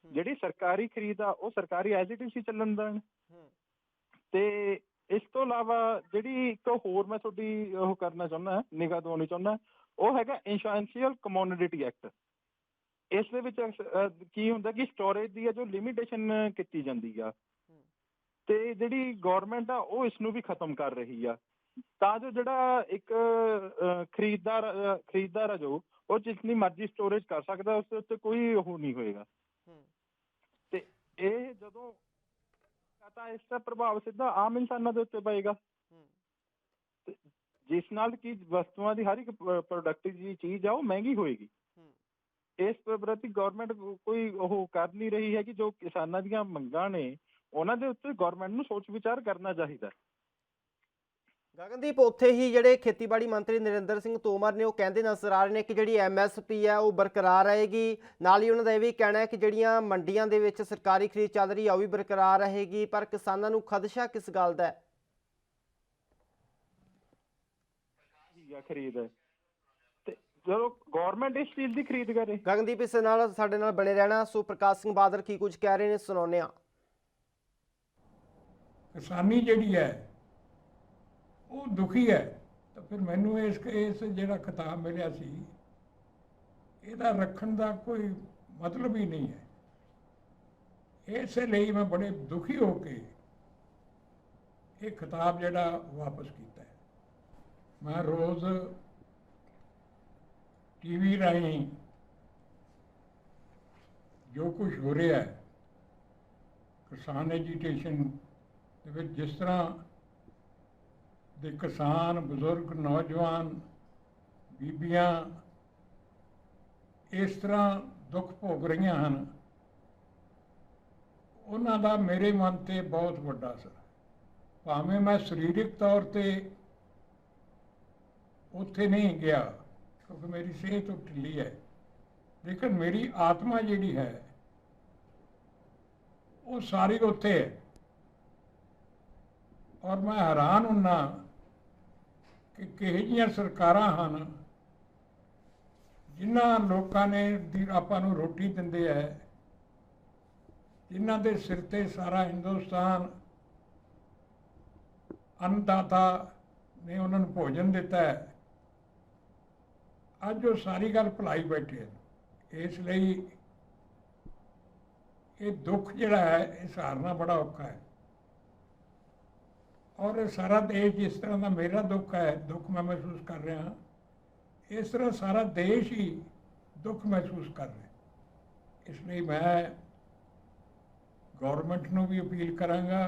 Speaker 6: ਜਿਹੜੀ ਸਰਕਾਰੀ ਖਰੀਦ ਆ ਉਹ ਸਰਕਾਰੀ ਐਜ਼ ਇਟ ਇਜ਼ ਹੀ ਚੱਲਣ ਦੇਣ। ਤੇ ਇਸ ਤੋਂ ਇਲਾਵਾ ਜਿਹੜੀ ਇੱਕ ਹੋਰ ਮੈਂ ਤੁਹਾਡੀ ਉਹ ਕਰਨਾ ਚਾਹੁੰਦਾ, ਨਿਗਾਹ ਦਿਵਾਉਣੀ ਚਾਹੁੰਦਾ, ਉਹ ਹੈਗਾ ਇੰਸ਼ੋਰੈਂਸ਼ੀਅਲ ਕਮੋਡਿਟੀ ਐਕਟ। ਇਸ ਦੇ ਵਿੱਚ ਕੀ ਹੁੰਦਾ ਕਿ ਸਟੋਰੇਜ ਦੀ ਆ ਜੋ ਲਿਮਿਟੇਸ਼ਨ ਕੀਤੀ ਜਾਂਦੀ ਆ, ਤੇ ਜਿਹੜੀ ਗਵਰਨਮੈਂਟ ਆ ਉਹ ਇਸ ਨੂੰ ਵੀ ਖਤਮ ਕਰ ਰਹੀ ਆ, ਤਾਂ ਜੋ ਜਿਹੜਾ ਇੱਕ ਖਰੀਦਦਾਰ ਆ ਜੋ ਉਹ ਜਿਤਨੀ ਮਰਜ਼ੀ ਸਟੋਰੇਜ ਕਰ ਸਕਦਾ, ਉਸ ਦੇ ਉੱਤੇ ਕੋਈ ਉਹ ਨਹੀਂ ਹੋਏਗਾ। ਤੇ ਇਹ ਜਦੋਂ ਤਾਂ ਇਸ ਦਾ ਪ੍ਰਭਾਵ ਸਿੱਧਾ ਆਮ ਇਨਸਾਨਾਂ ਦੇ ਉੱਤੇ ਪਏਗਾ, ਜਿਸ ਨਾਲ ਕਿ ਵਸਤੂਆਂ ਦੀ ਹਰ ਇੱਕ ਪ੍ਰੋਡਕਟ ਦੀ ਚੀਜ਼ ਆ ਉਹ ਮਹਿੰਗੀ ਹੋਏਗੀ। ਇਸ ਪ੍ਰਤੀ ਗਵਰਨਮੈਂਟ ਕੋਈ ਉਹ ਕਰ ਨਹੀਂ ਰਹੀ ਹੈ ਕਿ ਜੋ ਕਿਸਾਨਾਂ ਦੀਆਂ ਮੰਗਾਂ ਨੇ ਉਹਨਾਂ ਦੇ ਉੱਤੇ ਗਵਰਨਮੈਂਟ ਨੂੰ ਸੋਚ ਵਿਚਾਰ ਕਰਨਾ ਚਾਹੀਦਾ।
Speaker 1: ਗਗਨਦੀਪ, ਉੱਥੇ ਹੀ ਜਿਹੜੇ ਖੇਤੀਬਾੜੀ ਮੰਤਰੀ ਨਰਿੰਦਰ ਸਿੰਘ ਤੋਮਰ ਨੇ ਉਹ ਕਹਿੰਦੇ ਨਜ਼ਰ ਆ ਰਹੇ ਨੇ ਕਿ ਜਿਹੜੀ MSP ਹੈ ਉਹ ਬਰਕਰਾਰ ਰਹੇਗੀ। ਨਾਲ ਹੀ ਉਹਨਾਂ ਦਾ ਇਹ ਵੀ ਕਹਿਣਾ ਹੈ ਕਿ ਜਿਹੜੀਆਂ ਮੰਡੀਆਂ ਦੇ ਵਿੱਚ ਸਰਕਾਰੀ ਖਰੀਦ ਚੱਲ ਰਹੀ ਹੈ ਉਹ ਵੀ ਬਰਕਰਾਰ ਰਹੇਗੀ, ਪਰ ਕਿਸਾਨਾਂ ਨੂੰ ਖਦਸ਼ਾ ਕਿਸ ਗੱਲ ਦਾ ਹੈ?
Speaker 6: ਖਰੀਦ ਹੈ ਤੇ ਜਦੋਂ ਗਵਰਨਮੈਂਟ ਇਸ ਚੀਜ਼ ਦੀ ਖਰੀਦ ਕਰੇ।
Speaker 1: ਗਗਨਦੀਪ, ਇਸ ਨਾਲ ਸਾਡੇ ਨਾਲ ਬਣੇ ਰਹਿਣਾ। ਸੋ ਪ੍ਰਕਾਸ਼ ਸਿੰਘ ਬਾਦਲ ਕੀ ਕੁਝ ਕਹਿ ਰਹੇ ਨੇ ਸੁਣਾਉਂਦੇ ਹਾਂ।
Speaker 7: ਕਿਸਾਨੀ ਜਿਹੜੀ ਹੈ ਉਹ ਦੁਖੀ ਹੈ, ਤਾਂ ਫਿਰ ਮੈਨੂੰ ਇਸ ਜਿਹੜਾ ਖਿਤਾਬ ਮਿਲਿਆ ਸੀ ਇਹਦਾ ਰੱਖਣ ਦਾ ਕੋਈ ਮਤਲਬ ਹੀ ਨਹੀਂ ਹੈ। ਇਸੇ ਲਈ ਮੈਂ ਬੜੇ ਦੁਖੀ ਹੋ ਕੇ ਇਹ ਖਿਤਾਬ ਜਿਹੜਾ ਵਾਪਸ ਕੀਤਾ ਹੈ। ਮੈਂ ਰੋਜ਼ TV ਰਾਹੀਂ ਜੋ ਕੁਝ ਹੋ ਰਿਹਾ ਹੈ ਕਿਸਾਨ ਐਜੀਟੇਸ਼ਨ ਦੇ ਵਿੱਚ, ਜਿਸ ਤਰ੍ਹਾਂ ਦੇ ਕਿਸਾਨ, ਬਜ਼ੁਰਗ, ਨੌਜਵਾਨ, ਬੀਬੀਆਂ ਇਸ ਤਰ੍ਹਾਂ ਦੁੱਖ ਭੋਗ ਰਹੀਆਂ ਹਨ, ਉਹਨਾਂ ਦਾ ਮੇਰੇ ਮਨ 'ਤੇ ਬਹੁਤ ਵੱਡਾ ਅਸਰ ਹੈ। ਭਾਵੇਂ ਮੈਂ ਸਰੀਰਕ ਤੌਰ 'ਤੇ ਉੱਥੇ ਨਹੀਂ ਗਿਆ ਕਿਉਂਕਿ ਮੇਰੀ ਸਿਹਤ ਢਿੱਲੀ ਹੈ, ਲੇਕਿਨ ਮੇਰੀ ਆਤਮਾ ਜਿਹੜੀ ਹੈ ਉਹ ਸਾਰੀ ਉੱਥੇ ਹੈ। ਔਰ ਮੈਂ ਹੈਰਾਨ ਹੁੰਦਾ ਕਿ ਕਿਹੋ ਜਿਹੀਆਂ ਸਰਕਾਰਾਂ ਹਨ ਜਿਨ੍ਹਾਂ ਲੋਕਾਂ ਨੇ ਆਪਾਂ ਨੂੰ ਰੋਟੀ ਦਿੰਦੇ ਹੈ, ਜਿਨ੍ਹਾਂ ਦੇ ਸਿਰ 'ਤੇ ਸਾਰਾ ਹਿੰਦੁਸਤਾਨ ਅੰਨਦਾਤਾ ਨੇ ਉਹਨਾਂ ਨੂੰ ਭੋਜਨ ਦਿੱਤਾ ਹੈ, ਅੱਜ ਉਹ ਸਾਰੀ ਗੱਲ ਭੁਲਾਈ ਬੈਠੇ ਹਨ। ਇਸ ਲਈ ਇਹ ਦੁੱਖ ਜਿਹੜਾ ਹੈ ਇਹ ਸਹਾਰਨਾ ਬੜਾ ਔਖਾ ਹੈ। ਔਰ ਇਹ ਸਾਰਾ ਦੇਸ਼ ਜਿਸ ਤਰ੍ਹਾਂ ਦਾ ਮੇਰਾ ਦੁੱਖ ਹੈ, ਦੁੱਖ ਮੈਂ ਮਹਿਸੂਸ ਕਰ ਰਿਹਾ, ਇਸ ਤਰ੍ਹਾਂ ਸਾਰਾ ਦੇਸ਼ ਹੀ ਦੁੱਖ ਮਹਿਸੂਸ ਕਰ ਰਿਹਾ। ਇਸ ਲਈ ਮੈਂ ਗਵਰਨਮੈਂਟ ਨੂੰ ਵੀ ਅਪੀਲ ਕਰਾਂਗਾ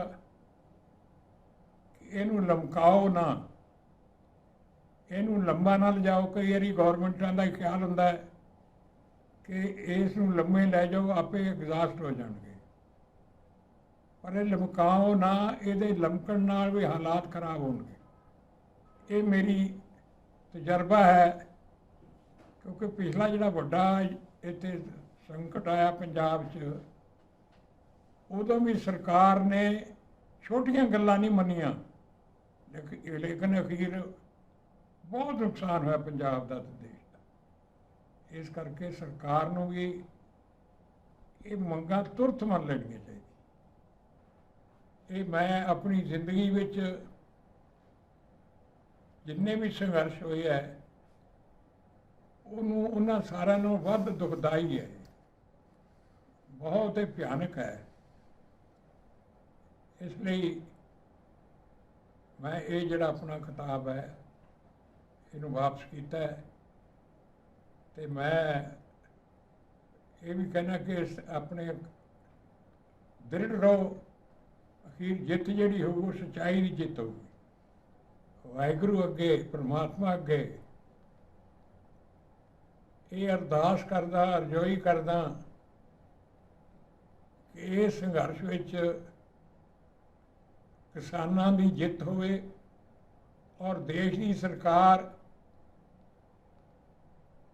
Speaker 7: ਕਿ ਇਹਨੂੰ ਲਮਕਾਓ ਨਾ, ਇਹਨੂੰ ਲੰਬਾ ਨਾ ਲਿਜਾਓ। ਕਈ ਵਾਰੀ ਗਵਰਨਮੈਂਟਾਂ ਦਾ ਖਿਆਲ ਹੁੰਦਾ ਹੈ ਕਿ ਇਸ ਨੂੰ ਲੰਮੇ ਲੈ ਜਾਓ, ਆਪੇ ਐਗਜ਼ਾਸਟ ਹੋ ਜਾਣਗੇ, ਪਰ ਇਹ ਲਮਕਾਓ ਨਾ, ਇਹਦੇ ਲਮਕਣ ਨਾਲ ਵੀ ਹਾਲਾਤ ਖਰਾਬ ਹੋਣਗੇ। ਇਹ ਮੇਰੀ ਤਜਰਬਾ ਹੈ, ਕਿਉਂਕਿ ਪਿਛਲਾ ਜਿਹੜਾ ਵੱਡਾ ਇੱਥੇ ਸੰਕਟ ਆਇਆ ਪੰਜਾਬ 'ਚ, ਉਦੋਂ ਵੀ ਸਰਕਾਰ ਨੇ ਛੋਟੀਆਂ ਗੱਲਾਂ ਨਹੀਂ ਮੰਨੀਆਂ, ਲੇਕਿਨ ਅਖੀਰ ਬਹੁਤ ਨੁਕਸਾਨ ਹੋਇਆ ਪੰਜਾਬ ਦਾ ਤੇ ਦੇਸ਼ ਦਾ। ਇਸ ਕਰਕੇ ਸਰਕਾਰ ਨੂੰ ਵੀ ਇਹ ਮੰਗਾਂ ਤੁਰੰਤ ਮੰਨ ਲੈਣੀਆਂ ਚਾਹੀਦੀਆਂ। ਇਹ ਮੈਂ ਆਪਣੀ ਜ਼ਿੰਦਗੀ ਵਿੱਚ ਜਿੰਨੇ ਵੀ ਸੰਘਰਸ਼ ਹੋਏ ਹੈ ਉਹਨਾਂ ਸਾਰਿਆਂ ਨੂੰ ਵੱਧ ਦੁਖਦਾਈ ਹੈ, ਬਹੁਤ ਹੀ ਭਿਆਨਕ ਹੈ। ਇਸ ਲਈ ਮੈਂ ਇਹ ਜਿਹੜਾ ਆਪਣਾ ਖਿਤਾਬ ਹੈ ਇਹਨੂੰ ਵਾਪਸ ਕੀਤਾ ਹੈ, ਤੇ ਮੈਂ ਇਹ ਵੀ ਕਹਿਣਾ ਕਿ ਆਪਣੇ ਦ੍ਰਿੜ ਰਹੋ, ਅਖੀਰ ਜਿੱਤ ਜਿਹੜੀ ਹੋਊ ਸੱਚਾਈ ਦੀ ਜਿੱਤ ਹੋਊਗੀ। ਵਾਹਿਗੁਰੂ ਅੱਗੇ, ਪਰਮਾਤਮਾ ਅੱਗੇ ਇਹ ਅਰਦਾਸ ਕਰਦਾ, ਅਰਜ਼ੋਈ ਕਰਦਾ ਕਿ ਇਹ ਸੰਘਰਸ਼ ਵਿੱਚ ਕਿਸਾਨਾਂ ਦੀ ਜਿੱਤ ਹੋਵੇ ਔਰ ਦੇਸ਼ ਦੀ ਸਰਕਾਰ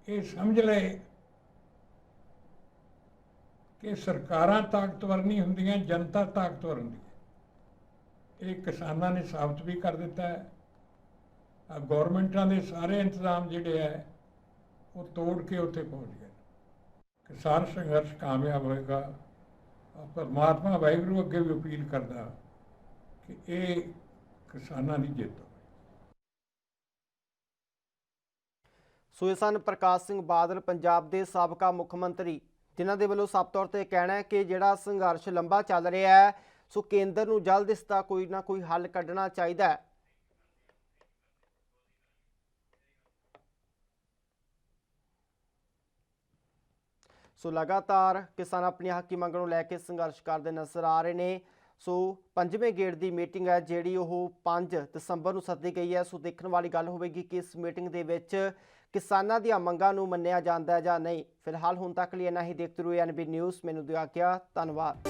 Speaker 7: ਇਹ ਸਮਝ ਲਏ ਕਿ ਸਰਕਾਰਾਂ ਤਾਕਤਵਰ ਨਹੀਂ ਹੁੰਦੀਆਂ, ਜਨਤਾ ਤਾਕਤਵਰ ਹੁੰਦੀ ਹੈ। ਇਹ ਕਿਸਾਨਾਂ ਨੇ ਸਾਬਤ ਵੀ ਕਰ ਦਿੱਤਾ ਹੈ। ਗੌਰਮੈਂਟਾਂ ਦੇ ਸਾਰੇ ਇੰਤਜ਼ਾਮ ਜਿਹੜੇ ਹੈ ਉਹ ਤੋੜ ਕੇ ਉੱਥੇ ਪਹੁੰਚ ਗਏ। ਕਿਸਾਨ ਸੰਘਰਸ਼ ਕਾਮਯਾਬ ਹੋਏਗਾ। ਪਰਮਾਤਮਾ ਵਾਹਿਗੁਰੂ ਅੱਗੇ ਵੀ ਅਪੀਲ ਕਰਦਾ ਕਿ ਇਹ ਕਿਸਾਨਾਂ ਦੀ ਜਿੱਤ ਹੋਵੇ।
Speaker 1: ਸੋ ਇਹ ਸਨ ਪ੍ਰਕਾਸ਼ ਸਿੰਘ ਬਾਦਲ, ਪੰਜਾਬ ਦੇ ਸਾਬਕਾ ਮੁੱਖ ਮੰਤਰੀ, ਜਿਨ੍ਹਾਂ ਦੇ ਵੱਲੋਂ ਸਾਫ਼ ਤੌਰ ਤੇ ਕਹਿਣਾ ਹੈ ਕਿ ਜਿਹੜਾ ਸੰਘਰਸ਼ ਲੰਬਾ ਚੱਲ ਰਿਹਾ ਹੈ, ਸੋ ਕੇਂਦਰ ਨੂੰ ਜਲਦ ਇਸ ਦਾ ਕੋਈ ਨਾ ਕੋਈ ਹੱਲ ਕੱਢਣਾ ਚਾਹੀਦਾ ਹੈ। ਸੋ ਲਗਾਤਾਰ ਕਿਸਾਨ ਆਪਣੀਆਂ ਹੱਕੀ ਮੰਗਾਂ ਨੂੰ ਲੈ ਕੇ ਸੰਘਰਸ਼ ਕਰਦੇ ਨਜ਼ਰ ਆ ਰਹੇ ਨੇ। ਸੋ 5ਵੇਂ ਗੇੜ ਦੀ ਮੀਟਿੰਗ ਹੈ ਜਿਹੜੀ ਉਹ 5 ਦਸੰਬਰ ਨੂੰ ਸੱਦੀ ਗਈ ਹੈ। ਸੋ ਦੇਖਣ ਵਾਲੀ ਗੱਲ ਹੋਵੇਗੀ ਕਿ ਇਸ ਮੀਟਿੰਗ ਦੇ ਵਿੱਚ ਕਿਸਾਨਾਂ ਦੀਆਂ ਮੰਗਾਂ ਨੂੰ ਮੰਨਿਆ ਜਾਂਦਾ ਹੈ ਜਾਂ ਨਹੀਂ। ਫਿਲਹਾਲ ਹੁਣ ਤੱਕ ਲਈ ਇੰਨਾ ਹੀ। ਦੇਖਦੇ ਰਹੋ NB ਨਿਊਜ਼। ਮੈਨੂੰ ਦਿਓ ਆਗਿਆ। ਧੰਨਵਾਦ।